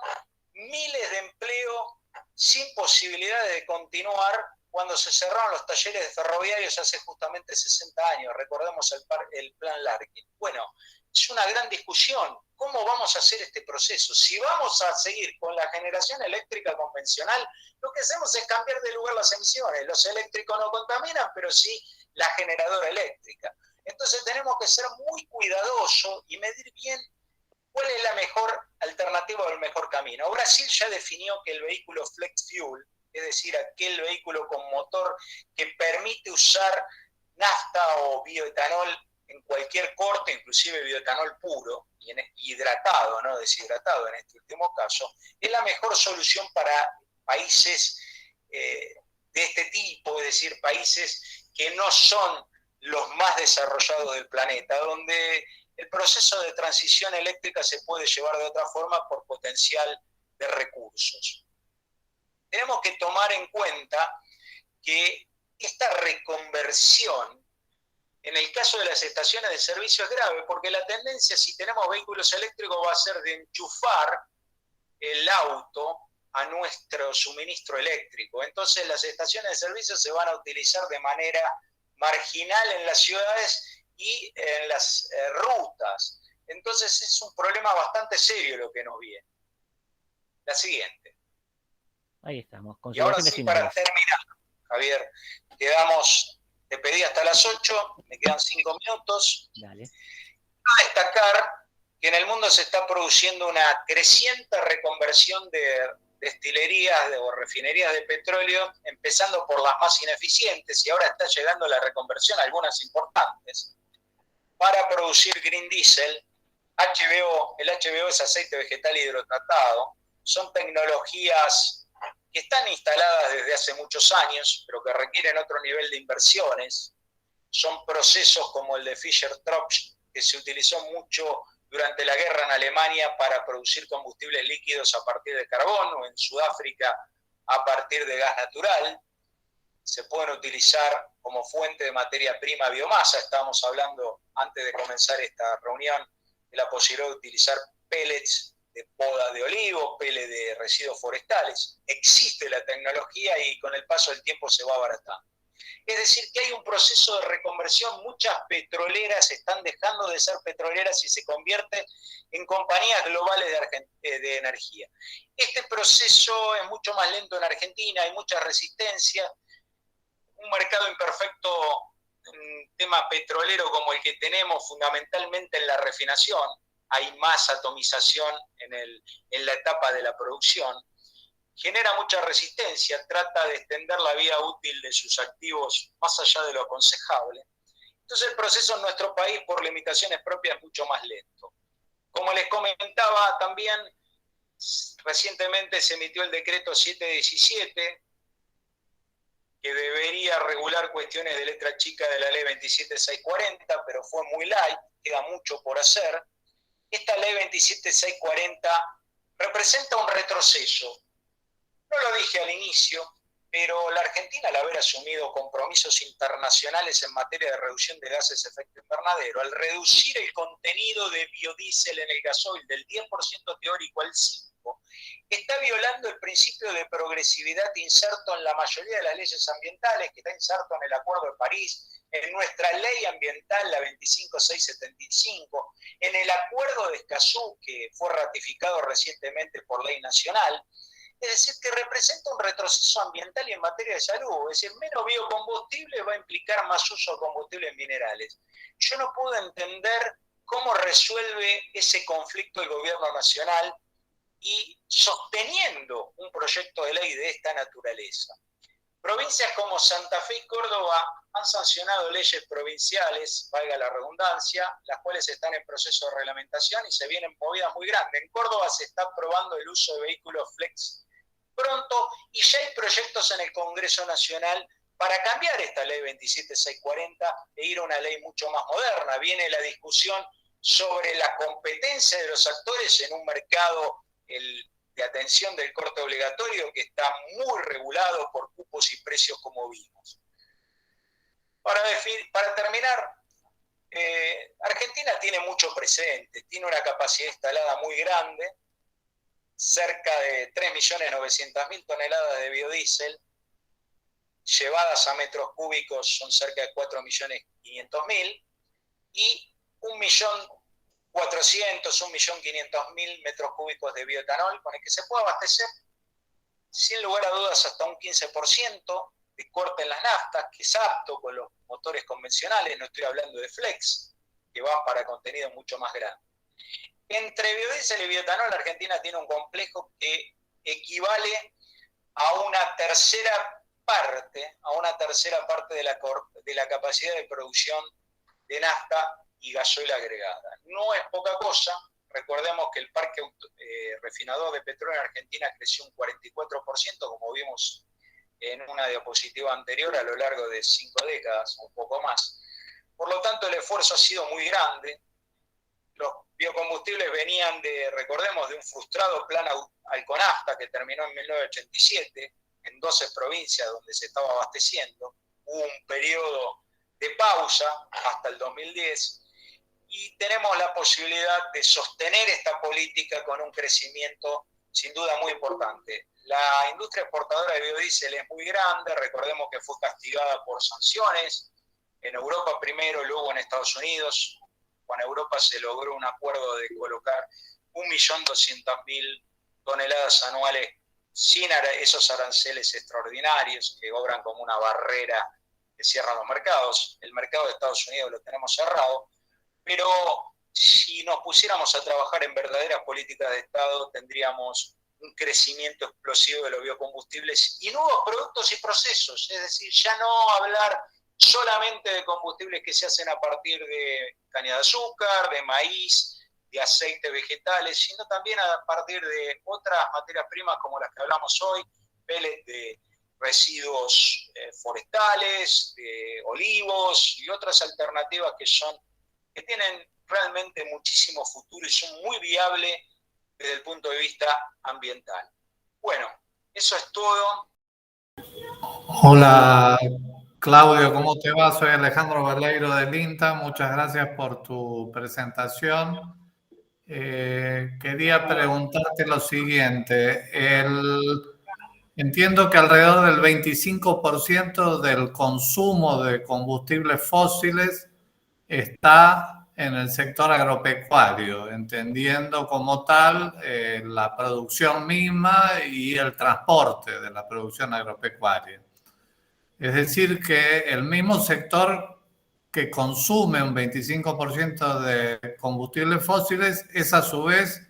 miles de empleos sin posibilidades de continuar cuando se cerraron los talleres ferroviarios hace justamente 60 años, recordemos el plan Larkin. Bueno, es una gran discusión. ¿Cómo vamos a hacer este proceso? Si vamos a seguir con la generación eléctrica convencional, lo que hacemos es cambiar de lugar las emisiones. Los eléctricos no contaminan, pero sí la generadora eléctrica. Entonces tenemos que ser muy cuidadosos y medir bien cuál es la mejor alternativa o el mejor camino. Brasil ya definió que el vehículo flex fuel, es decir, aquel vehículo con motor que permite usar nafta o bioetanol en cualquier corte, inclusive bioetanol puro, y hidratado, no deshidratado en este último caso, es la mejor solución para países de este tipo, es decir, países que no son los más desarrollados del planeta, donde el proceso de transición eléctrica se puede llevar de otra forma por potencial de recursos. Tenemos que tomar en cuenta que esta reconversión En el caso de las estaciones de servicio es grave, porque la tendencia, si tenemos vehículos eléctricos, va a ser de enchufar el auto a nuestro suministro eléctrico. Entonces las estaciones de servicio se van a utilizar de manera marginal en las ciudades y en las rutas. Entonces es un problema bastante serio lo que nos viene. La siguiente. Ahí estamos, Y ahora consideraciones sí, para finales. terminar, Javier, te pedí hasta las 8, me quedan 5 minutos. Dale. A destacar que en el mundo se está produciendo una creciente reconversión de destilerías o refinerías de petróleo, empezando por las más ineficientes, y ahora está llegando la reconversión a algunas importantes, para producir green diesel. HVO, el HVO es aceite vegetal hidrotratado, son tecnologías que están instaladas desde hace muchos años, pero que requieren otro nivel de inversiones. Son procesos como el de Fischer-Tropsch, que se utilizó mucho durante la guerra en Alemania para producir combustibles líquidos a partir de carbón, o en Sudáfrica a partir de gas natural. Se pueden utilizar como fuente de materia prima biomasa. Estábamos hablando antes de comenzar esta reunión de la posibilidad de utilizar pellets de poda de olivo, pellets de residuos forestales. Existe la tecnología y con el paso del tiempo se va abaratando. Es decir, que hay un proceso de reconversión. Muchas petroleras están dejando de ser petroleras y se convierten en compañías globales de energía. Este proceso es mucho más lento en Argentina, hay mucha resistencia, un mercado imperfecto en tema petrolero como el que tenemos, fundamentalmente en la refinación. Hay más atomización en la etapa de la producción. Genera mucha resistencia, trata de extender la vida útil de sus activos más allá de lo aconsejable. Entonces el proceso en nuestro país, por limitaciones propias, es mucho más lento. Como les comentaba también, recientemente se emitió el decreto 717, que debería regular cuestiones de letra chica de la ley 27640, pero fue muy light, queda mucho por hacer. Esta ley 27640 representa un retroceso. No lo dije al inicio, pero la Argentina, al haber asumido compromisos internacionales en materia de reducción de gases de efecto invernadero, al reducir el contenido de biodiesel en el gasoil del 10% teórico al 5%, está violando el principio de progresividad inserto en la mayoría de las leyes ambientales, que está inserto en el Acuerdo de París, en nuestra ley ambiental, la 25675, en el Acuerdo de Escazú, que fue ratificado recientemente por ley nacional. Es decir, que representa un retroceso ambiental y en materia de salud. Es decir, menos biocombustible va a implicar más uso de combustibles minerales. Yo no puedo entender cómo resuelve ese conflicto el gobierno nacional y sosteniendo un proyecto de ley de esta naturaleza. Provincias como Santa Fe y Córdoba han sancionado leyes provinciales, valga la redundancia, las cuales están en proceso de reglamentación y se vienen movidas muy grandes. En Córdoba se está aprobando el uso de vehículos flex pronto y ya hay proyectos en el Congreso Nacional para cambiar esta ley 27640 e ir a una ley mucho más moderna. Viene la discusión sobre la competencia de los actores en un mercado de atención del corte obligatorio que está muy regulado por cupos y precios, como vimos. Para terminar, Argentina tiene mucho presente, tiene una capacidad instalada muy grande, cerca de 3.900.000 toneladas de biodiesel, llevadas a metros cúbicos son cerca de 4.500.000, y 1.400.000, 1.500.000 metros cúbicos de bioetanol, con el que se puede abastecer, sin lugar a dudas, hasta un 15% de corte en las naftas, que es apto con los motores convencionales, no estoy hablando de flex, que van para contenido mucho más grande. Entre biodiesel y bioetanol, Argentina tiene un complejo que equivale a una tercera parte de la capacidad de producción de nafta y gasoil agregada. No es poca cosa. Recordemos que el parque refinador de petróleo en Argentina creció un 44%, como vimos en una diapositiva anterior, a lo largo de 5 décadas, un poco más. Por lo tanto, el esfuerzo ha sido muy grande. Los biocombustibles venían recordemos, de un frustrado plan Alconafta que terminó en 1987, en 12 provincias donde se estaba abasteciendo. Hubo un periodo de pausa hasta el 2010 y tenemos la posibilidad de sostener esta política con un crecimiento sin duda muy importante. La industria exportadora de biodiesel es muy grande, recordemos que fue castigada por sanciones, en Europa primero, luego en Estados Unidos. Con Europa se logró un acuerdo de colocar 1.200.000 toneladas anuales sin esos aranceles extraordinarios que obran como una barrera que cierra los mercados. El mercado de Estados Unidos lo tenemos cerrado, pero si nos pusiéramos a trabajar en verdaderas políticas de Estado, tendríamos un crecimiento explosivo de los biocombustibles y nuevos productos y procesos, es decir, ya no hablar solamente de combustibles que se hacen a partir de caña de azúcar, de maíz, de aceites vegetales, sino también a partir de otras materias primas como las que hablamos hoy, pellets de residuos forestales, de olivos y otras alternativas que tienen realmente muchísimo futuro y son muy viables desde el punto de vista ambiental. Bueno, eso es todo. Hola Claudio, ¿cómo te va? Soy Alejandro Baleiro del INTA, muchas gracias por tu presentación. Quería preguntarte lo siguiente, entiendo que alrededor del 25% del consumo de combustibles fósiles está en el sector agropecuario, entendiendo como tal la producción misma y el transporte de la producción agropecuaria. Es decir, que el mismo sector que consume un 25% de combustibles fósiles es a su vez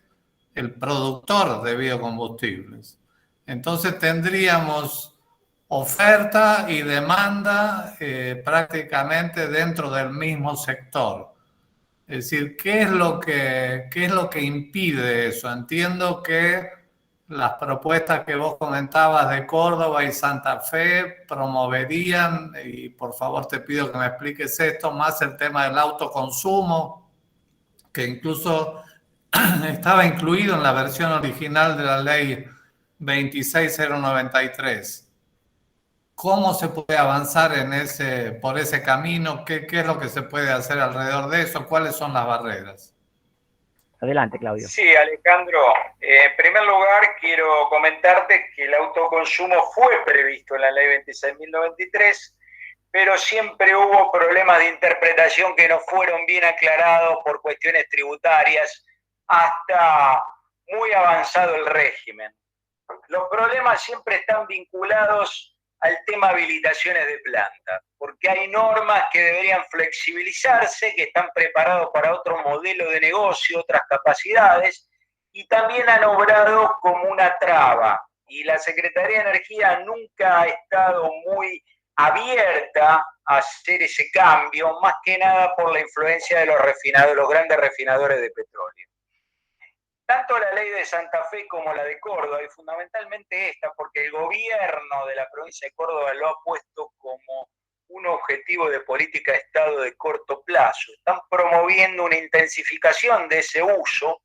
el productor de biocombustibles. Entonces tendríamos oferta y demanda prácticamente dentro del mismo sector. Es decir, ¿qué es lo que impide eso? Entiendo que las propuestas que vos comentabas de Córdoba y Santa Fe promoverían, y por favor te pido que me expliques esto, más el tema del autoconsumo, que incluso estaba incluido en la versión original de la ley 26093. ¿Cómo se puede avanzar por ese camino? ¿Qué es lo que se puede hacer alrededor de eso? ¿Cuáles son las barreras? Adelante, Claudio. Sí, Alejandro. En primer lugar, quiero comentarte que el autoconsumo fue previsto en la ley 26.093, pero siempre hubo problemas de interpretación que no fueron bien aclarados por cuestiones tributarias hasta muy avanzado el régimen. Los problemas siempre están vinculados al tema habilitaciones de planta, porque hay normas que deberían flexibilizarse, que están preparados para otro modelo de negocio, otras capacidades, y también han obrado como una traba. Y la Secretaría de Energía nunca ha estado muy abierta a hacer ese cambio, más que nada por la influencia de los grandes refinadores de petróleo. Tanto la ley de Santa Fe como la de Córdoba, y fundamentalmente esta, porque el gobierno de la provincia de Córdoba lo ha puesto como un objetivo de política de Estado de corto plazo. Están promoviendo una intensificación de ese uso.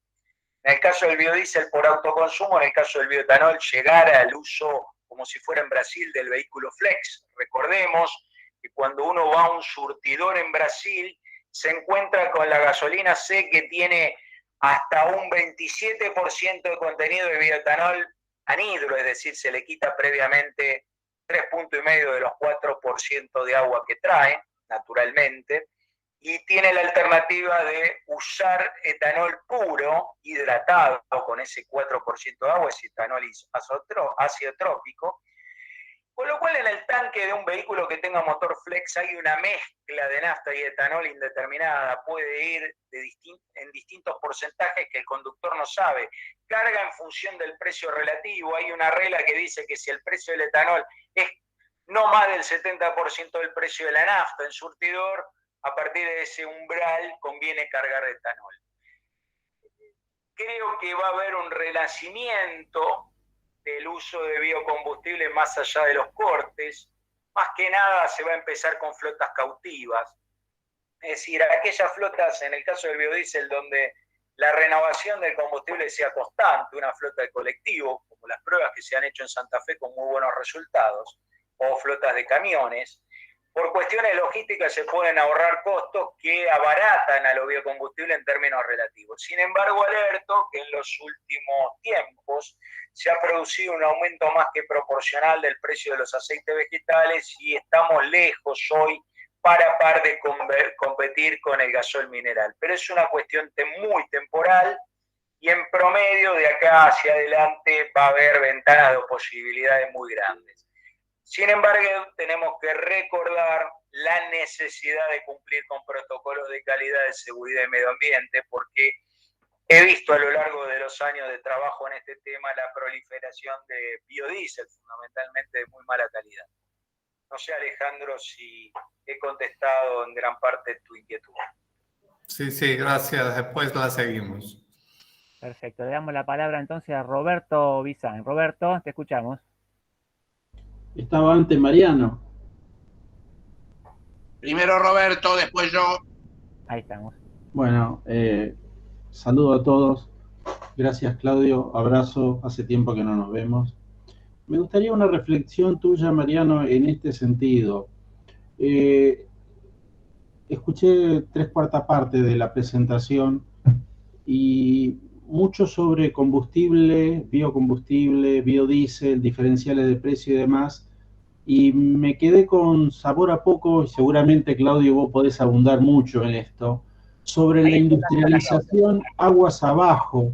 En el caso del biodiesel por autoconsumo, en el caso del bioetanol, llegar al uso, como si fuera en Brasil, del vehículo flex. Recordemos que cuando uno va a un surtidor en Brasil, se encuentra con la gasolina C que tiene hasta un 27% de contenido de bioetanol anhidro, es decir, se le quita previamente 3,5 puntos de los 4% de agua que trae, naturalmente, y tiene la alternativa de usar etanol puro, hidratado, con ese 4% de agua, ese etanol ácido trópico, con lo cual en el tanque de un vehículo que tenga motor flex hay una mezcla de nafta y etanol indeterminada, puede ir en distintos porcentajes que el conductor no sabe, carga en función del precio relativo, hay una regla que dice que si el precio del etanol es no más del 70% del precio de la nafta en surtidor, a partir de ese umbral conviene cargar etanol. Creo que va a haber un renacimiento del uso de biocombustible más allá de los cortes. Más que nada se va a empezar con flotas cautivas. Es decir, aquellas flotas, en el caso del biodiesel, donde la renovación del combustible sea constante, una flota de colectivo, como las pruebas que se han hecho en Santa Fe con muy buenos resultados, o flotas de camiones, por cuestiones logísticas se pueden ahorrar costos que abaratan a los biocombustibles en términos relativos. Sin embargo, alerto que en los últimos tiempos se ha producido un aumento más que proporcional del precio de los aceites vegetales y estamos lejos hoy para par de competir con el gasol mineral. Pero es una cuestión muy temporal y en promedio de acá hacia adelante va a haber ventanas de posibilidades muy grandes. Sin embargo, tenemos que recordar la necesidad de cumplir con protocolos de calidad, de seguridad y medio ambiente, porque he visto a lo largo de los años de trabajo en este tema la proliferación de biodiesel, fundamentalmente de muy mala calidad. No sé, Alejandro, si he contestado en gran parte tu inquietud. Sí, gracias. Después la seguimos. Perfecto. Le damos la palabra entonces a Roberto Bizán. Roberto, te escuchamos. Estaba antes Mariano. Primero Roberto, después yo. Ahí estamos. Bueno, saludo a todos. Gracias, Claudio. Abrazo. Hace tiempo que no nos vemos. Me gustaría una reflexión tuya, Mariano, en este sentido. Escuché 3/4 parte de la presentación y mucho sobre combustible, biocombustible, biodiesel, diferenciales de precio y demás, y me quedé con sabor a poco, y seguramente, Claudio, vos podés abundar mucho en esto, sobre la industrialización aguas abajo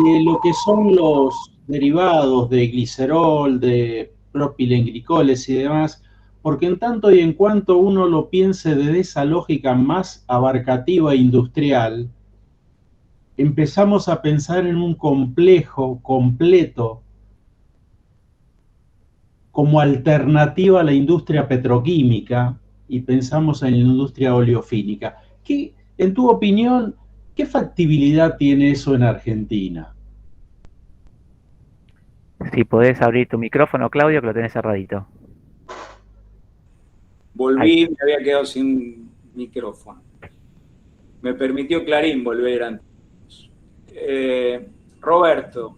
de lo que son los derivados de glicerol, de propilenglicoles y demás, porque en tanto y en cuanto uno lo piense desde esa lógica más abarcativa e industrial, empezamos a pensar en un complejo completo como alternativa a la industria petroquímica y pensamos en la industria oleofínica. ¿Qué, en tu opinión, qué factibilidad tiene eso en Argentina? Si podés abrir tu micrófono, Claudio, que lo tenés cerradito. Volví, me había quedado sin micrófono. Me permitió Clarín volver antes. Roberto,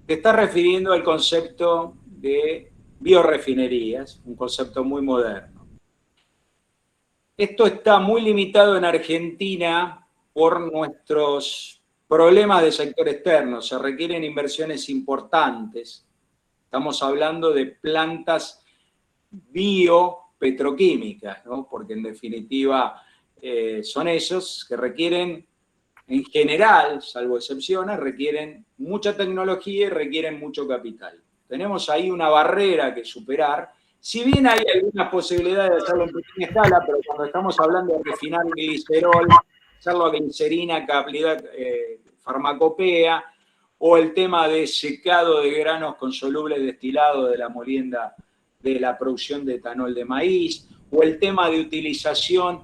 te estás refiriendo al concepto de biorefinerías, un concepto muy moderno. Esto está muy limitado en Argentina por nuestros problemas de sector externo. Se requieren inversiones importantes. Estamos hablando de plantas biopetroquímicas, ¿no? Porque en definitiva son esos que requieren, en general, salvo excepciones, requieren mucha tecnología y requieren mucho capital. Tenemos ahí una barrera que superar. Si bien hay algunas posibilidades de hacerlo en pequeña escala, pero cuando estamos hablando de refinar glicerol, hacerlo a glicerina, calidad farmacopea, o el tema de secado de granos con soluble destilado de la molienda de la producción de etanol de maíz, o el tema de utilización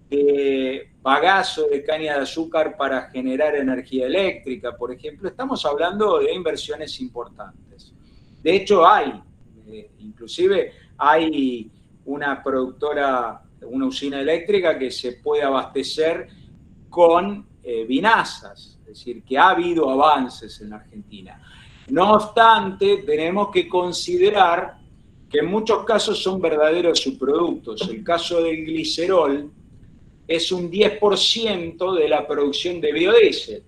de bagazo de caña de azúcar para generar energía eléctrica, por ejemplo, estamos hablando de inversiones importantes. De hecho, inclusive hay una productora, una usina eléctrica que se puede abastecer con vinazas, es decir, que ha habido avances en la Argentina. No obstante, tenemos que considerar que en muchos casos son verdaderos subproductos. El caso del glicerol es un 10% de la producción de biodiesel.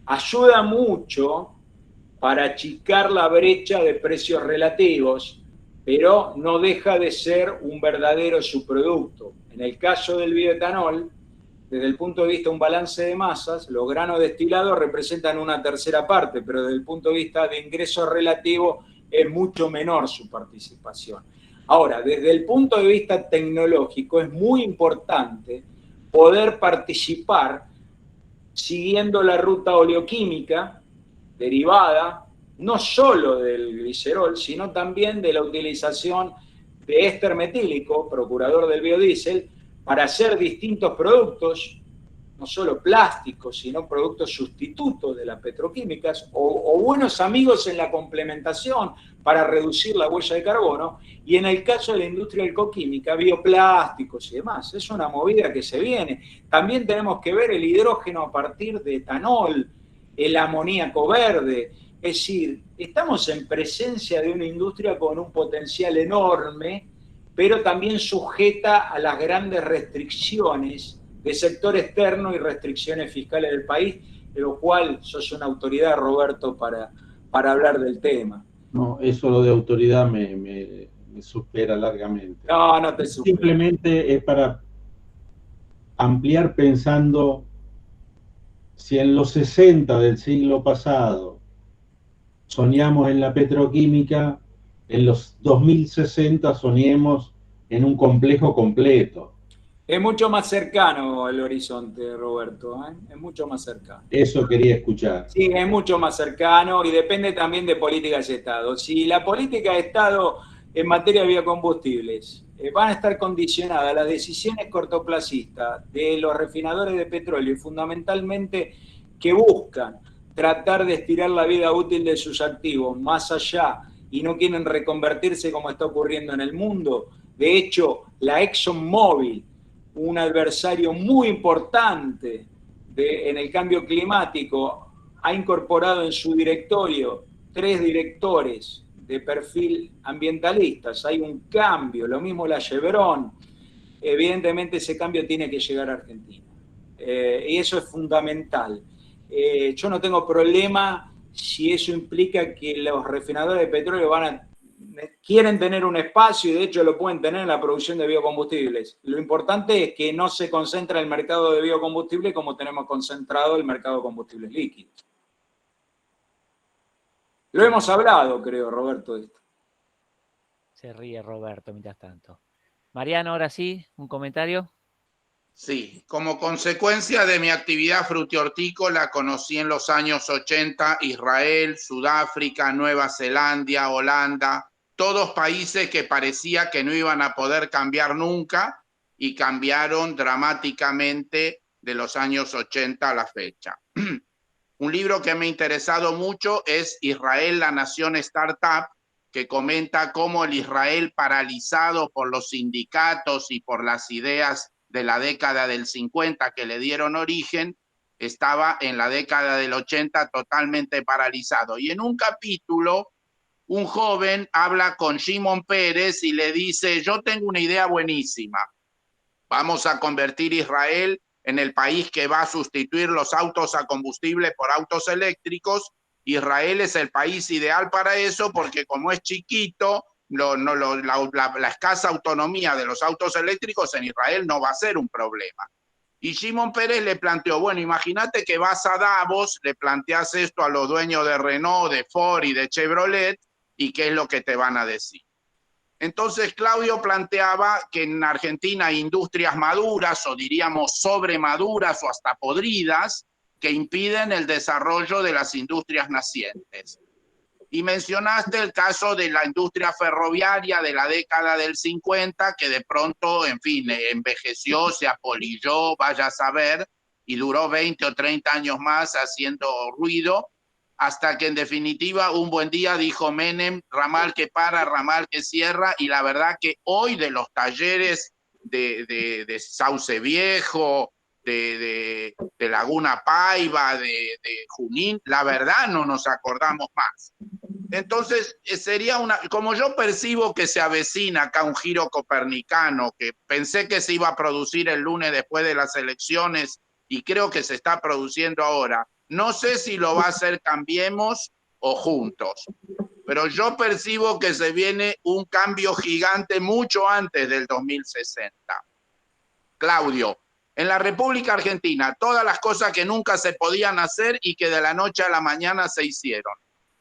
Ayuda mucho para achicar la brecha de precios relativos, pero no deja de ser un verdadero subproducto. En el caso del bioetanol, desde el punto de vista de un balance de masas, los granos destilados representan una tercera parte, pero desde el punto de vista de ingreso relativo es mucho menor su participación. Ahora, desde el punto de vista tecnológico, es muy importante poder participar siguiendo la ruta oleoquímica derivada no solo del glicerol, sino también de la utilización de éster metílico, procurador del biodiesel, para hacer distintos productos, no solo plásticos, sino productos sustitutos de las petroquímicas, o buenos amigos en la complementación para reducir la huella de carbono, y en el caso de la industria alcoquímica, bioplásticos y demás. Es una movida que se viene. También tenemos que ver el hidrógeno a partir de etanol, el amoníaco verde. Es decir, estamos en presencia de una industria con un potencial enorme pero también sujeta a las grandes restricciones de sector externo y restricciones fiscales del país, de lo cual sos una autoridad, Roberto, para hablar del tema. No, eso lo de autoridad me supera largamente. No, no te supera. Simplemente es para ampliar pensando si en los 60 del siglo pasado soñamos en la petroquímica, en los 2060 soñemos en un complejo completo. Es mucho más cercano el horizonte, Roberto, ¿eh? Es mucho más cercano. Eso quería escuchar. Sí, es mucho más cercano y depende también de políticas de Estado. Si la política de Estado en materia de biocombustibles van a estar condicionadas a las decisiones cortoplacistas de los refinadores de petróleo y fundamentalmente que buscan tratar de estirar la vida útil de sus activos más allá y no quieren reconvertirse como está ocurriendo en el mundo. De hecho, la ExxonMobil, un adversario muy importante en el cambio climático, ha incorporado en su directorio 3 directores de perfil ambientalistas. Hay un cambio, lo mismo la Chevron. Evidentemente ese cambio tiene que llegar a Argentina. Y eso es fundamental. Yo no tengo problema si eso implica que los refinadores de petróleo quieren tener un espacio y de hecho lo pueden tener en la producción de biocombustibles. Lo importante es que no se concentra el mercado de biocombustibles como tenemos concentrado el mercado de combustibles líquidos. Lo hemos hablado, creo, Roberto, de esto. Se ríe Roberto mientras tanto. Mariano, ahora sí, un comentario. Sí, como consecuencia de mi actividad frutihortícola conocí en los años 80 Israel, Sudáfrica, Nueva Zelanda, Holanda, todos países que parecía que no iban a poder cambiar nunca y cambiaron dramáticamente de los años 80 a la fecha. Un libro que me ha interesado mucho es Israel, la nación startup, que comenta cómo el Israel paralizado por los sindicatos y por las ideas de la década del 50 que le dieron origen, estaba en la década del 80 totalmente paralizado. Y en un capítulo, un joven habla con Shimon Peres y le dice, yo tengo una idea buenísima. Vamos a convertir Israel en el país que va a sustituir los autos a combustible por autos eléctricos. Israel es el país ideal para eso porque como es chiquito, la escasa autonomía de los autos eléctricos en Israel no va a ser un problema. Y Shimon Peres le planteó, bueno, imagínate que vas a Davos, le planteas esto a los dueños de Renault, de Ford y de Chevrolet, y qué es lo que te van a decir. Entonces Claudio planteaba que en Argentina hay industrias maduras, o diríamos sobremaduras o hasta podridas, que impiden el desarrollo de las industrias nacientes. Y mencionaste el caso de la industria ferroviaria de la década del 50, que de pronto, en fin, envejeció, se apolilló, vaya a saber, y duró 20 o 30 años más haciendo ruido, hasta que en definitiva un buen día dijo Menem, ramal que para, ramal que cierra, y la verdad que hoy de los talleres de Sauce Viejo, de Laguna Paiva, de Junín, la verdad no nos acordamos más. Entonces, sería como yo percibo que se avecina acá un giro copernicano, que pensé que se iba a producir el lunes después de las elecciones y creo que se está produciendo ahora. No sé si lo va a hacer Cambiemos o Juntos, pero yo percibo que se viene un cambio gigante mucho antes del 2060. Claudio, en la República Argentina, todas las cosas que nunca se podían hacer y que de la noche a la mañana se hicieron.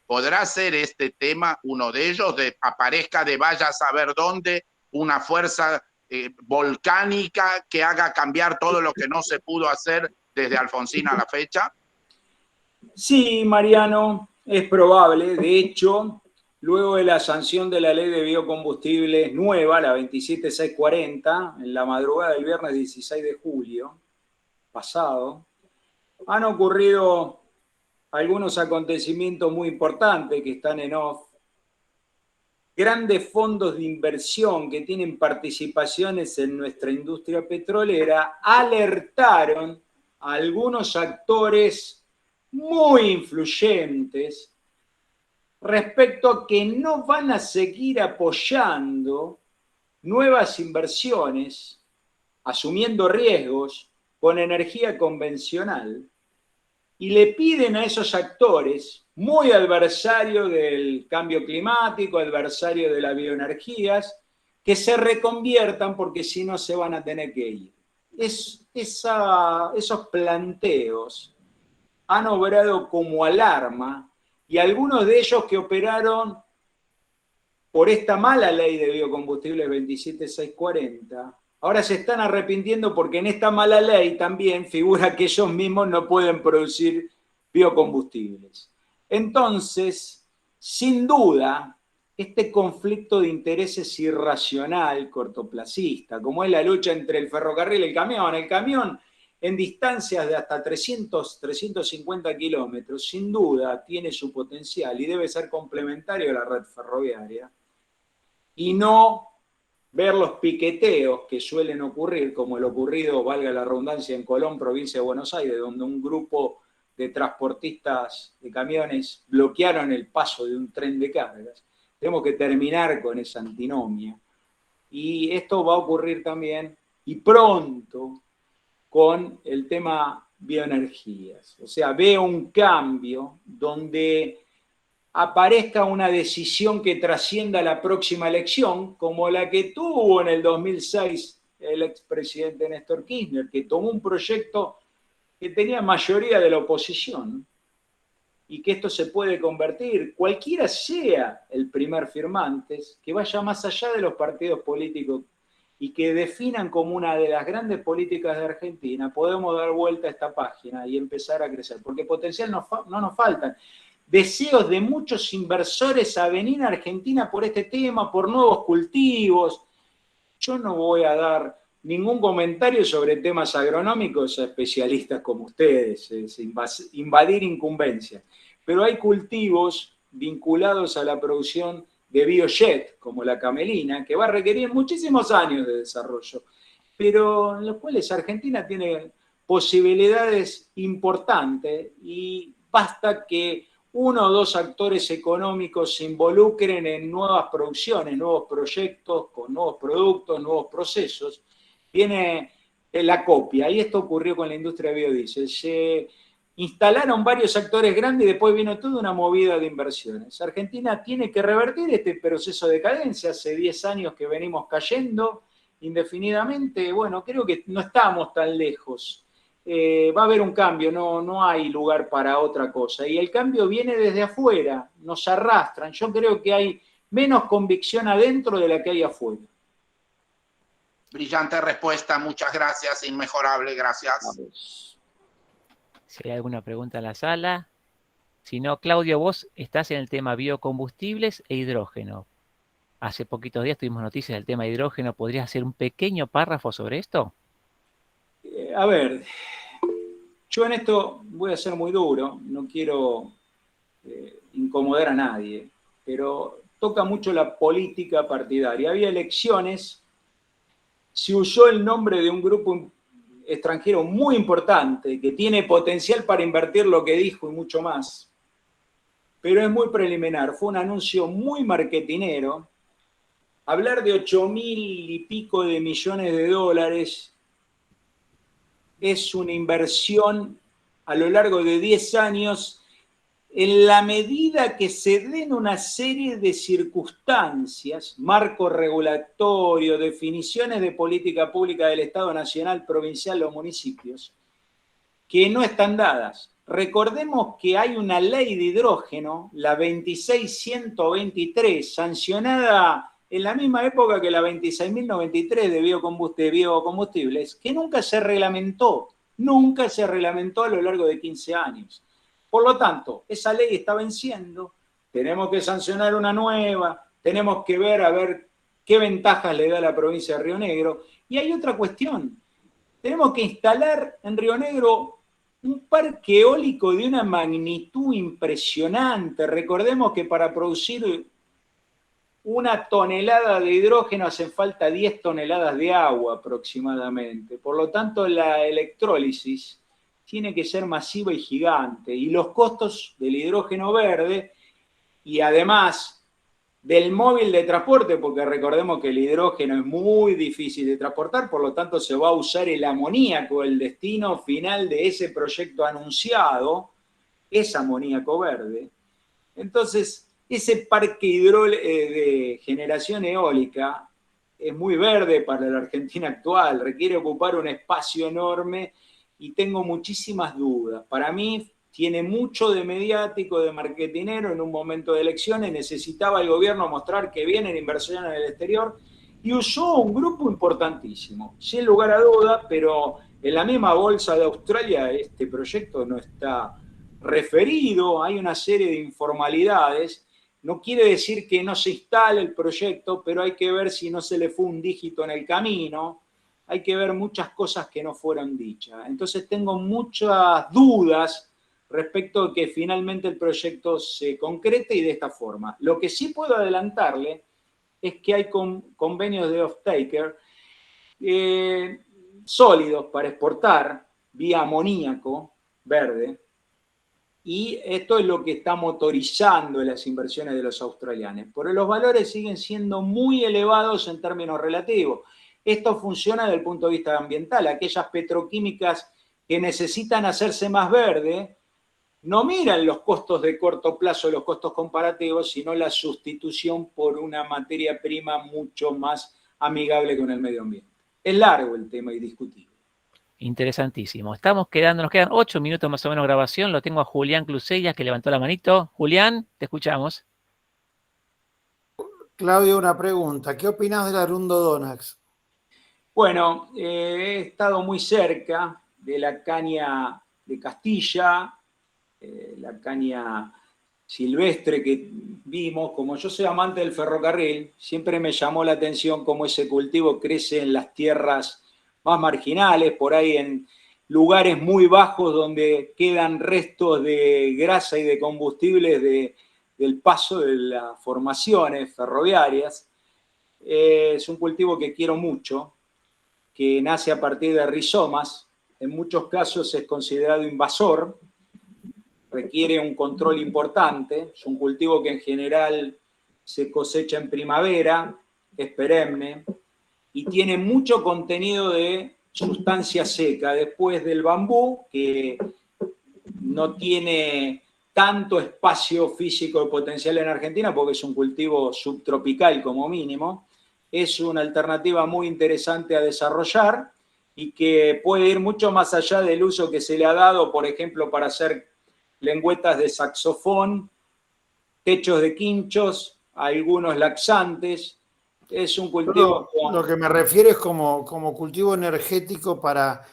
¿Podrá ser este tema uno de ellos? Aparezca de vaya a saber dónde una fuerza volcánica que haga cambiar todo lo que no se pudo hacer desde Alfonsín a la fecha. Sí, Mariano, es probable. De hecho, luego de la sanción de la ley de biocombustibles nueva, la 27640, en la madrugada del viernes 16 de julio pasado, han ocurrido algunos acontecimientos muy importantes que están en off. Grandes fondos de inversión que tienen participaciones en nuestra industria petrolera alertaron a algunos actores muy influyentes respecto a que no van a seguir apoyando nuevas inversiones, asumiendo riesgos con energía convencional, y le piden a esos actores, muy adversarios del cambio climático, adversarios de las bioenergías, que se reconviertan porque si no se van a tener que ir. Esos planteos han obrado como alarma, y algunos de ellos que operaron por esta mala ley de biocombustibles 27640, ahora se están arrepintiendo porque en esta mala ley también figura que ellos mismos no pueden producir biocombustibles. Entonces, sin duda, este conflicto de intereses irracional, cortoplacista, como es la lucha entre el ferrocarril y el camión en distancias de hasta 300, 350 kilómetros, sin duda tiene su potencial y debe ser complementario a la red ferroviaria, y no ver los piqueteos que suelen ocurrir, como el ocurrido, valga la redundancia, en Colón, provincia de Buenos Aires, donde un grupo de transportistas de camiones bloquearon el paso de un tren de cargas. Tenemos que terminar con esa antinomia. Y esto va a ocurrir también, y pronto, con el tema bioenergías. O sea, veo un cambio donde aparezca una decisión que trascienda la próxima elección, como la que tuvo en el 2006 el expresidente Néstor Kirchner, que tomó un proyecto que tenía mayoría de la oposición, y que esto se puede convertir, cualquiera sea el primer firmante, que vaya más allá de los partidos políticos y que definan como una de las grandes políticas de Argentina. Podemos dar vuelta a esta página y empezar a crecer, porque potencial no nos faltan. Deseos de muchos inversores a venir a Argentina por este tema, por nuevos cultivos. Yo no voy a dar ningún comentario sobre temas agronómicos a especialistas como ustedes, es invadir incumbencias. Pero hay cultivos vinculados a la producción de biojet, como la camelina, que va a requerir muchísimos años de desarrollo, pero en los cuales Argentina tiene posibilidades importantes, y basta que uno o dos actores económicos se involucren en nuevas producciones, nuevos proyectos, con nuevos productos, nuevos procesos. Viene la copia, y esto ocurrió con la industria biodiesel. Se instalaron varios actores grandes y después vino toda una movida de inversiones. Argentina tiene que revertir este proceso de cadencia. Hace 10 años que venimos cayendo indefinidamente. Bueno, creo que no estamos tan lejos. Va a haber un cambio, no hay lugar para otra cosa. Y el cambio viene desde afuera, nos arrastran. Yo creo que hay menos convicción adentro de la que hay afuera. Brillante respuesta, muchas gracias, inmejorable, gracias. Si hay alguna pregunta en la sala. Si no, Claudio, vos estás en el tema biocombustibles e hidrógeno. Hace poquitos días tuvimos noticias del tema hidrógeno. ¿Podrías hacer un pequeño párrafo sobre esto? A ver, yo en esto voy a ser muy duro, no quiero incomodar a nadie, pero toca mucho la política partidaria. Había elecciones, se usó el nombre de un grupo extranjero muy importante, que tiene potencial para invertir lo que dijo y mucho más, pero es muy preliminar, fue un anuncio muy marketinero. Hablar de 8.000 y pico de millones de dólares es una inversión a lo largo de 10 años, en la medida que se den una serie de circunstancias, marco regulatorio, definiciones de política pública del Estado nacional, provincial o municipios, que no están dadas. Recordemos que hay una ley de hidrógeno, la 26123, sancionada en la misma época que la 26.093 de biocombustibles, que nunca se reglamentó a lo largo de 15 años. Por lo tanto, esa ley está venciendo, tenemos que sancionar una nueva, tenemos que ver a ver qué ventajas le da a la provincia de Río Negro. Y hay otra cuestión, tenemos que instalar en Río Negro un parque eólico de una magnitud impresionante. Recordemos que para producir 1 tonelada de hidrógeno hacen falta 10 toneladas de agua aproximadamente. Por lo tanto, la electrólisis tiene que ser masiva y gigante. Y los costos del hidrógeno verde, y además del móvil de transporte, porque recordemos que el hidrógeno es muy difícil de transportar, por lo tanto se va a usar el amoníaco, el destino final de ese proyecto anunciado, es amoníaco verde. Entonces, ese parque de generación eólica es muy verde para la Argentina actual, requiere ocupar un espacio enorme y tengo muchísimas dudas. Para mí tiene mucho de mediático, de marketinero en un momento de elecciones, necesitaba el gobierno mostrar que vienen inversiones en el exterior y usó un grupo importantísimo, sin lugar a duda, pero en la misma bolsa de Australia este proyecto no está referido, hay una serie de informalidades. No quiere decir que no se instale el proyecto, pero hay que ver si no se le fue un dígito en el camino, hay que ver muchas cosas que no fueron dichas. Entonces tengo muchas dudas respecto a que finalmente el proyecto se concrete y de esta forma. Lo que sí puedo adelantarle es que hay convenios de off-taker sólidos para exportar vía amoníaco verde, y esto es lo que está motorizando las inversiones de los australianos. Pero los valores siguen siendo muy elevados en términos relativos. Esto funciona desde el punto de vista ambiental. Aquellas petroquímicas que necesitan hacerse más verde no miran los costos de corto plazo, los costos comparativos, sino la sustitución por una materia prima mucho más amigable con el medio ambiente. Es largo el tema y discutible. Interesantísimo. Nos quedan 8 minutos más o menos de grabación. Lo tengo a Julián Clusellas, que levantó la manito. Julián, te escuchamos. Claudio, una pregunta. ¿Qué opinás del Arundo Donax? Bueno, he estado muy cerca de la caña de Castilla, la caña silvestre que vimos. Como yo soy amante del ferrocarril, siempre me llamó la atención cómo ese cultivo crece en las tierras más marginales, por ahí en lugares muy bajos donde quedan restos de grasa y de combustibles del paso de las formaciones ferroviarias. Es un cultivo que quiero mucho, que nace a partir de rizomas. En muchos casos es considerado invasor, requiere un control importante. Es un cultivo que en general se cosecha en primavera, es perenne, y tiene mucho contenido de sustancia seca, después del bambú, que no tiene tanto espacio físico y potencial en Argentina, porque es un cultivo subtropical como mínimo. Es una alternativa muy interesante a desarrollar y que puede ir mucho más allá del uso que se le ha dado, por ejemplo, para hacer lengüetas de saxofón, techos de quinchos, algunos laxantes. Es un cultivo... Lo que me refiero es como cultivo energético para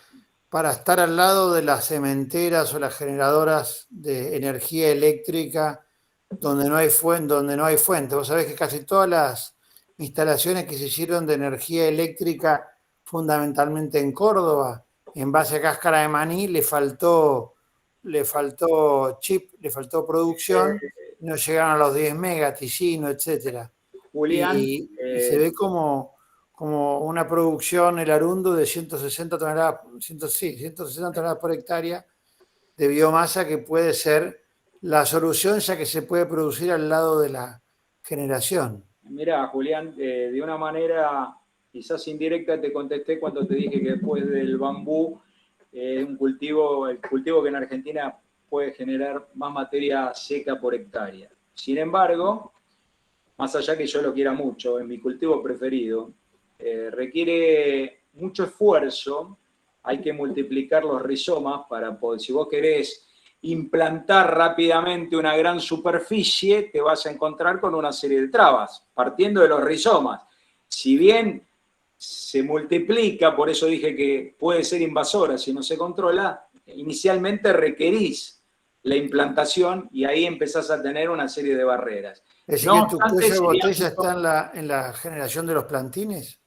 estar al lado de las cementeras o las generadoras de energía eléctrica donde no hay fuente. Vos sabés que casi todas las instalaciones que se hicieron de energía eléctrica, fundamentalmente en Córdoba, en base a cáscara de maní, le faltó chip, le faltó producción, no llegaron a los 10 megas, Ticino, etcétera. Julián, y se ve como una producción, el Arundo, de 160 toneladas por hectárea de biomasa, que puede ser la solución, ya que se puede producir al lado de la generación. Mira, Julián, de una manera quizás indirecta te contesté cuando te dije que después del bambú, el cultivo que en Argentina puede generar más materia seca por hectárea. Sin embargo, más allá que yo lo quiera mucho, es mi cultivo preferido, requiere mucho esfuerzo, hay que multiplicar los rizomas para poder, si vos querés implantar rápidamente una gran superficie, te vas a encontrar con una serie de trabas, partiendo de los rizomas. Si bien se multiplica, por eso dije que puede ser invasora si no se controla, inicialmente requerís la implantación y ahí empezás a tener una serie de barreras. Es decir, que tu cuello de botella está en la generación de los plantines.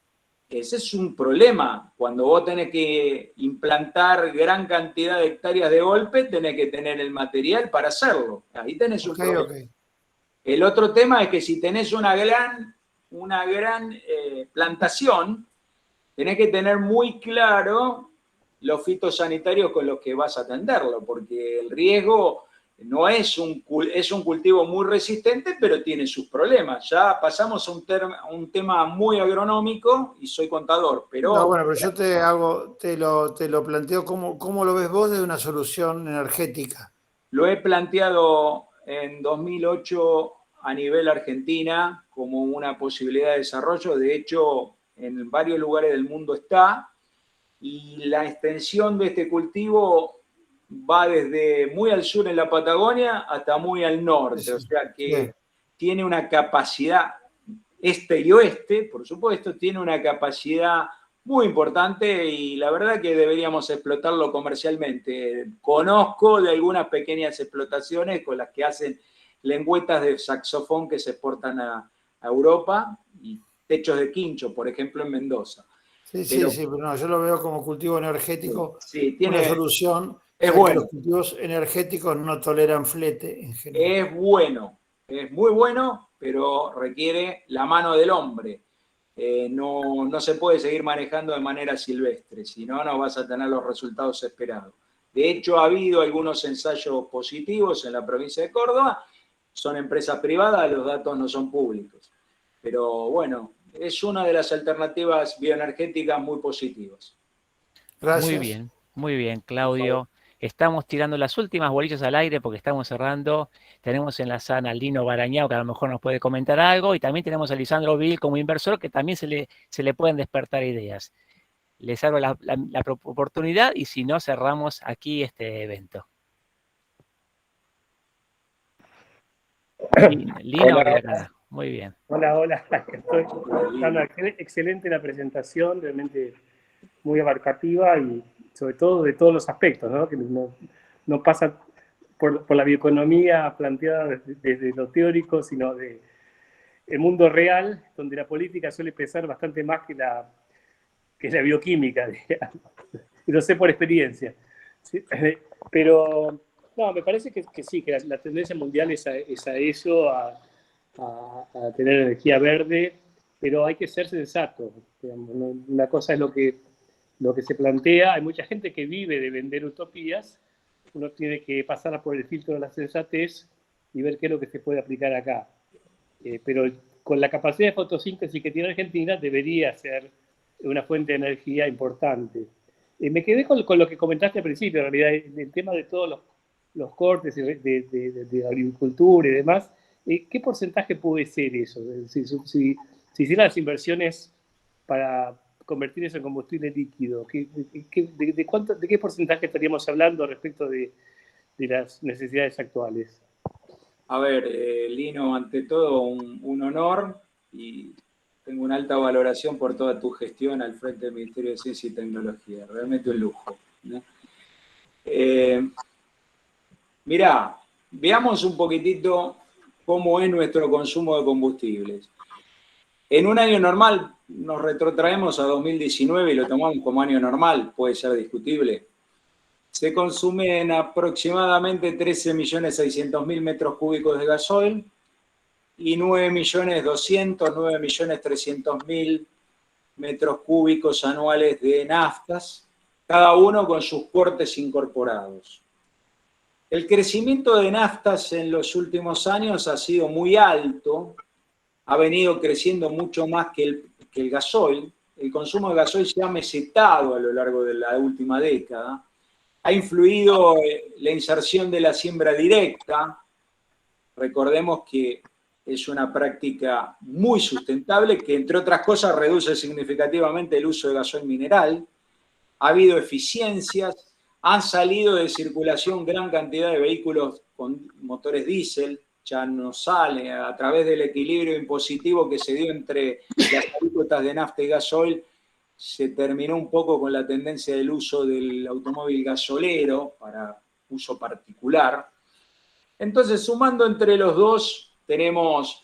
Ese es un problema. Cuando vos tenés que implantar gran cantidad de hectáreas de golpe, tenés que tener el material para hacerlo. Ahí tenés un problema. Okay. El otro tema es que si tenés una gran plantación, tenés que tener muy claro los fitosanitarios con los que vas a atenderlo, porque el riesgo No es un cultivo muy resistente, pero tiene sus problemas. Ya pasamos a un tema muy agronómico y soy contador, pero... No, bueno, pero yo te lo planteo, ¿cómo lo ves vos desde una solución energética? Lo he planteado en 2008 a nivel Argentina como una posibilidad de desarrollo. De hecho, en varios lugares del mundo está. Y la extensión de este cultivo va desde muy al sur en la Patagonia hasta muy al norte. O sea que tiene una capacidad, este y oeste, por supuesto, tiene una capacidad muy importante y la verdad que deberíamos explotarlo comercialmente. Conozco de algunas pequeñas explotaciones con las que hacen lengüetas de saxofón que se exportan a Europa y techos de quincho, por ejemplo, en Mendoza. Sí, pero no, yo lo veo como cultivo energético, una solución, es ya bueno. que los cultivos energéticos no toleran flete en general. Es bueno, es muy bueno, pero requiere la mano del hombre. No se puede seguir manejando de manera silvestre, si no, no vas a tener los resultados esperados. De hecho, ha habido algunos ensayos positivos en la provincia de Córdoba, son empresas privadas, los datos no son públicos. Pero bueno, es una de las alternativas bioenergéticas muy positivas. Gracias. Muy bien, Claudio. Estamos tirando las últimas bolillas al aire porque estamos cerrando. Tenemos en la sala a Lino Barañao, que a lo mejor nos puede comentar algo, y también tenemos a Lisandro Vil como inversor, que también se le pueden despertar ideas. Les abro la oportunidad y si no, cerramos aquí este evento. Lino, hola. Muy bien. Hola. Excelente la presentación, realmente muy abarcativa y sobre todo de todos los aspectos, ¿no? Que no pasa por la bioeconomía planteada desde lo teórico, sino de el mundo real, donde la política suele pesar bastante más que la bioquímica, digamos. Y lo sé por experiencia. ¿Sí? Pero no, me parece que sí, que la tendencia mundial es a eso, a tener energía verde, pero hay que ser sensato. Una cosa es lo que se plantea. Hay mucha gente que vive de vender utopías. Uno tiene que pasar por el filtro de la sensatez y ver qué es lo que se puede aplicar acá. Pero con la capacidad de fotosíntesis que tiene Argentina, debería ser una fuente de energía importante. Me quedé con lo que comentaste al principio, en realidad, el tema de todos los cortes de agricultura y demás. ¿Qué porcentaje puede ser eso? Si hicieran las inversiones para convertir eso en combustible líquido, ¿de qué porcentaje estaríamos hablando respecto de las necesidades actuales? A ver, Lino, ante todo un honor y tengo una alta valoración por toda tu gestión al frente del Ministerio de Ciencia y Tecnología. Realmente un lujo, ¿no? Mirá, veamos un poquitito cómo es nuestro consumo de combustibles. En un año normal nos retrotraemos a 2019 y lo tomamos como año normal, puede ser discutible. Se consumen aproximadamente 13.600.000 metros cúbicos de gasoil y 9.200.000, 9.300.000 metros cúbicos anuales de naftas, cada uno con sus cortes incorporados. El crecimiento de naftas en los últimos años ha sido muy alto, ha venido creciendo mucho más que el gasoil. El consumo de gasoil se ha mesetado a lo largo de la última década. Ha influido la inserción de la siembra directa. Recordemos que es una práctica muy sustentable que, entre otras cosas, reduce significativamente el uso de gasoil mineral. Ha habido eficiencias, han salido de circulación gran cantidad de vehículos con motores diésel, ya no sale a través del equilibrio impositivo que se dio entre las alícuotas de nafta y gasoil. Se terminó un poco con la tendencia del uso del automóvil gasolero para uso particular. Entonces, sumando entre los dos, tenemos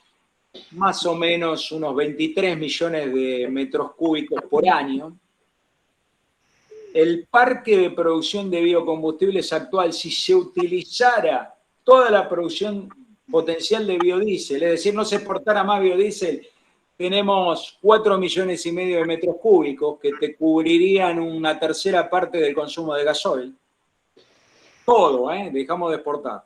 más o menos unos 23 millones de metros cúbicos por año. El parque de producción de biocombustibles actual, si se utilizara toda la producción potencial de biodiesel, es decir, no se exportara más biodiesel, tenemos 4,5 millones de metros cúbicos que te cubrirían una tercera parte del consumo de gasoil. Todo, dejamos de exportar.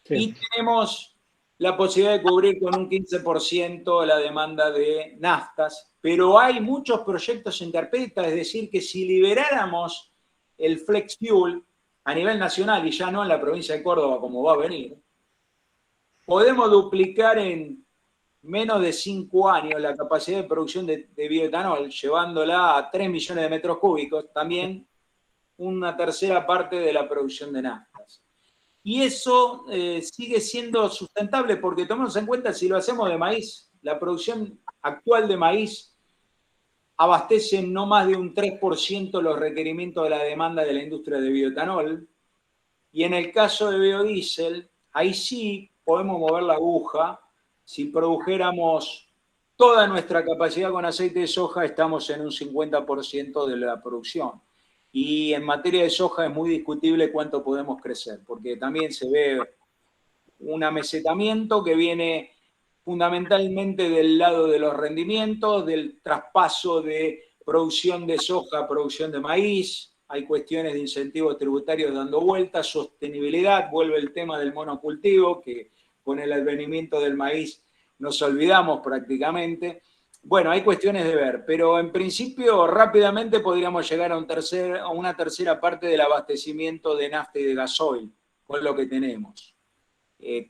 Sí. Y tenemos la posibilidad de cubrir con un 15% la demanda de naftas, pero hay muchos proyectos en carpeta, es decir, que si liberáramos el flex fuel a nivel nacional y ya no en la provincia de Córdoba como va a venir, podemos duplicar en menos de 5 años la capacidad de producción de bioetanol, llevándola a 3 millones de metros cúbicos, también una tercera parte de la producción de naftas. Y eso sigue siendo sustentable porque tomemos en cuenta si lo hacemos de maíz, la producción actual de maíz abastece no más de un 3% los requerimientos de la demanda de la industria de bioetanol. Y en el caso de biodiesel, ahí sí podemos mover la aguja. Si produjéramos toda nuestra capacidad con aceite de soja, estamos en un 50% de la producción. Y en materia de soja es muy discutible cuánto podemos crecer, porque también se ve un amesetamiento que viene fundamentalmente del lado de los rendimientos, del traspaso de producción de soja a producción de maíz. Hay cuestiones de incentivos tributarios dando vueltas, sostenibilidad, vuelve el tema del monocultivo, que con el advenimiento del maíz nos olvidamos prácticamente. Bueno, hay cuestiones de ver, pero en principio rápidamente podríamos llegar a una tercera parte del abastecimiento de nafta y de gasoil, con lo que tenemos.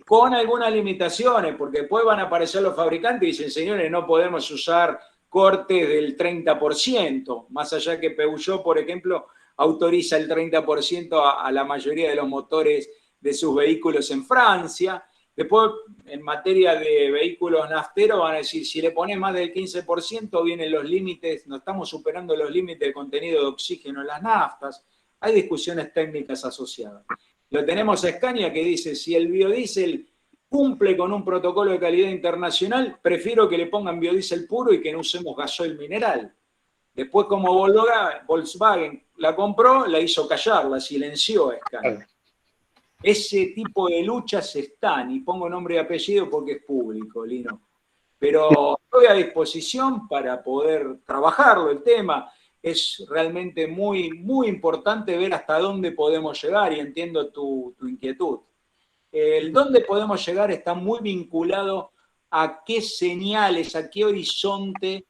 Con algunas limitaciones, porque después van a aparecer los fabricantes y dicen, señores, no podemos usar cortes del 30%, más allá que Peugeot, por ejemplo, autoriza el 30% a la mayoría de los motores de sus vehículos en Francia. Después, en materia de vehículos nafteros, van a decir, si le pones más del 15%, vienen los límites, no estamos superando los límites de contenido de oxígeno en las naftas. Hay discusiones técnicas asociadas. Lo tenemos a Scania que dice, si el biodiesel cumple con un protocolo de calidad internacional, prefiero que le pongan biodiesel puro y que no usemos gasoil mineral. Después, como Volkswagen la compró, la hizo callar, la silenció a Scania. Ese tipo de luchas están, y pongo nombre y apellido porque es público, Lino. Pero estoy a disposición para poder trabajarlo el tema. Es realmente muy, muy importante ver hasta dónde podemos llegar y entiendo tu inquietud. El dónde podemos llegar está muy vinculado a qué señales, a qué horizonte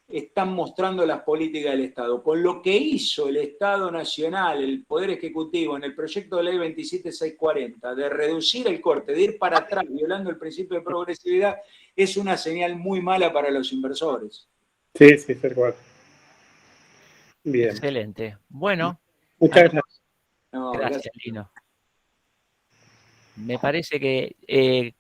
están mostrando las políticas del Estado. Con lo que hizo el Estado Nacional, el Poder Ejecutivo, en el proyecto de ley 27640, de reducir el corte, de ir para atrás, violando el principio de progresividad, es una señal muy mala para los inversores. Sí, sí, tal cual. Bien. Excelente. Bueno. Muchas gracias. No, gracias, Lino. Me parece que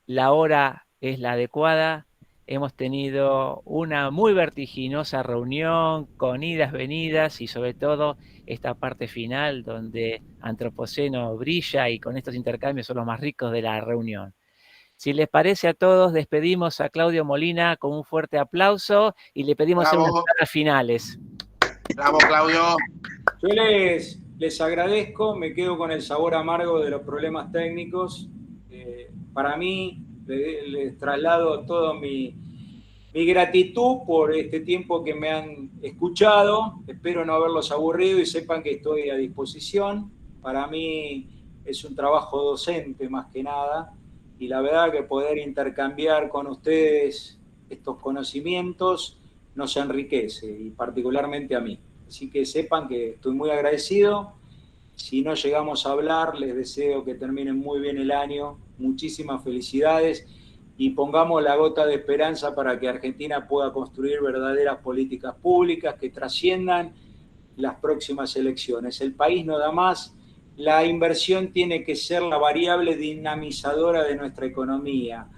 la hora es la adecuada. Hemos tenido una muy vertiginosa reunión con idas, venidas y sobre todo esta parte final donde Antropoceno brilla y con estos intercambios son los más ricos de la reunión. Si les parece a todos, despedimos a Claudio Molina con un fuerte aplauso y le pedimos hacer unas palabras finales. Bravo, Claudio. Yo les agradezco, me quedo con el sabor amargo de los problemas técnicos. Para mí, les traslado todo mi gratitud por este tiempo que me han escuchado. Espero no haberlos aburrido y sepan que estoy a disposición. Para mí es un trabajo docente más que nada. Y la verdad que poder intercambiar con ustedes estos conocimientos nos enriquece, y particularmente a mí. Así que sepan que estoy muy agradecido. Si no llegamos a hablar, les deseo que terminen muy bien el año. Muchísimas felicidades y pongamos la gota de esperanza para que Argentina pueda construir verdaderas políticas públicas que trasciendan las próximas elecciones. El país no da más. La inversión tiene que ser la variable dinamizadora de nuestra economía.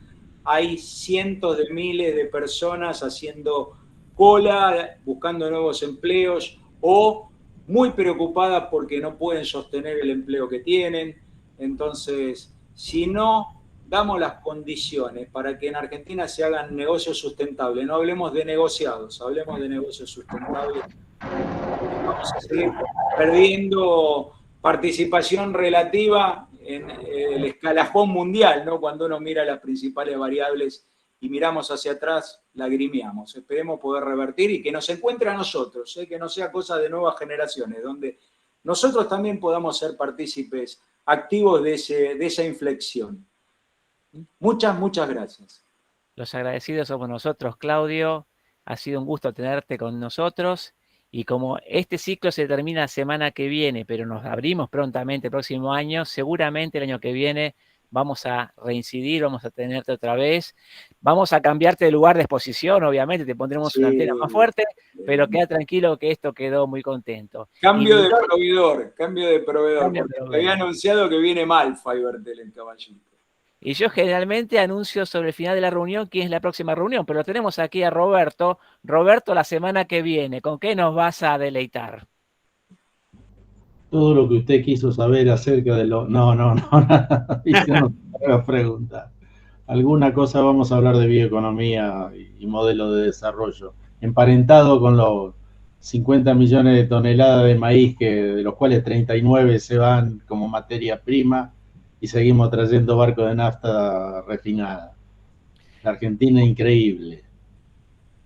Hay cientos de miles de personas haciendo cola, buscando nuevos empleos o muy preocupadas porque no pueden sostener el empleo que tienen. Entonces, si no damos las condiciones para que en Argentina se hagan negocios sustentables, no hablemos de negociados, hablemos de negocios sustentables, vamos a seguir perdiendo participación relativa en el escalafón mundial, ¿no? Cuando uno mira las principales variables y miramos hacia atrás, lagrimeamos. Esperemos poder revertir y que nos encuentre a nosotros, que no sea cosa de nuevas generaciones, donde nosotros también podamos ser partícipes activos de esa inflexión. Muchas gracias. Los agradecidos somos nosotros, Claudio. Ha sido un gusto tenerte con nosotros. Y como este ciclo se termina la semana que viene, pero nos abrimos prontamente el próximo año, seguramente el año que viene vamos a reincidir, vamos a tenerte otra vez. Vamos a cambiarte de lugar de exposición, obviamente, te pondremos una antena más fuerte, pero queda tranquilo que esto quedó muy contento. Cambio de proveedor, porque había anunciado que viene mal Fibertel en Caballito. Y yo generalmente anuncio sobre el final de la reunión quién es la próxima reunión, pero tenemos aquí a Roberto. Roberto, la semana que viene, ¿con qué nos vas a deleitar? Todo lo que usted quiso saber acerca de lo... No, nada. No haga pregunta. Alguna cosa vamos a hablar de bioeconomía y modelo de desarrollo, emparentado con los 50 millones de toneladas de maíz, de los cuales 39 se van como materia prima, y seguimos trayendo barcos de nafta refinada. La Argentina es increíble.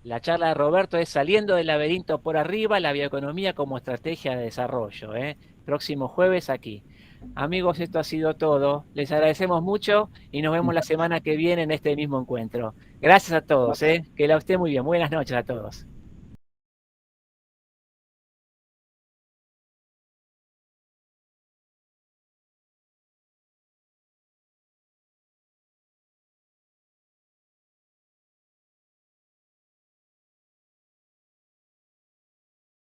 La charla de Roberto es Saliendo del laberinto por arriba, la bioeconomía como estrategia de desarrollo. Próximo jueves aquí. Amigos, esto ha sido todo. Les agradecemos mucho y nos vemos la semana que viene en este mismo encuentro. Gracias a todos. Que la esté muy bien. Buenas noches a todos.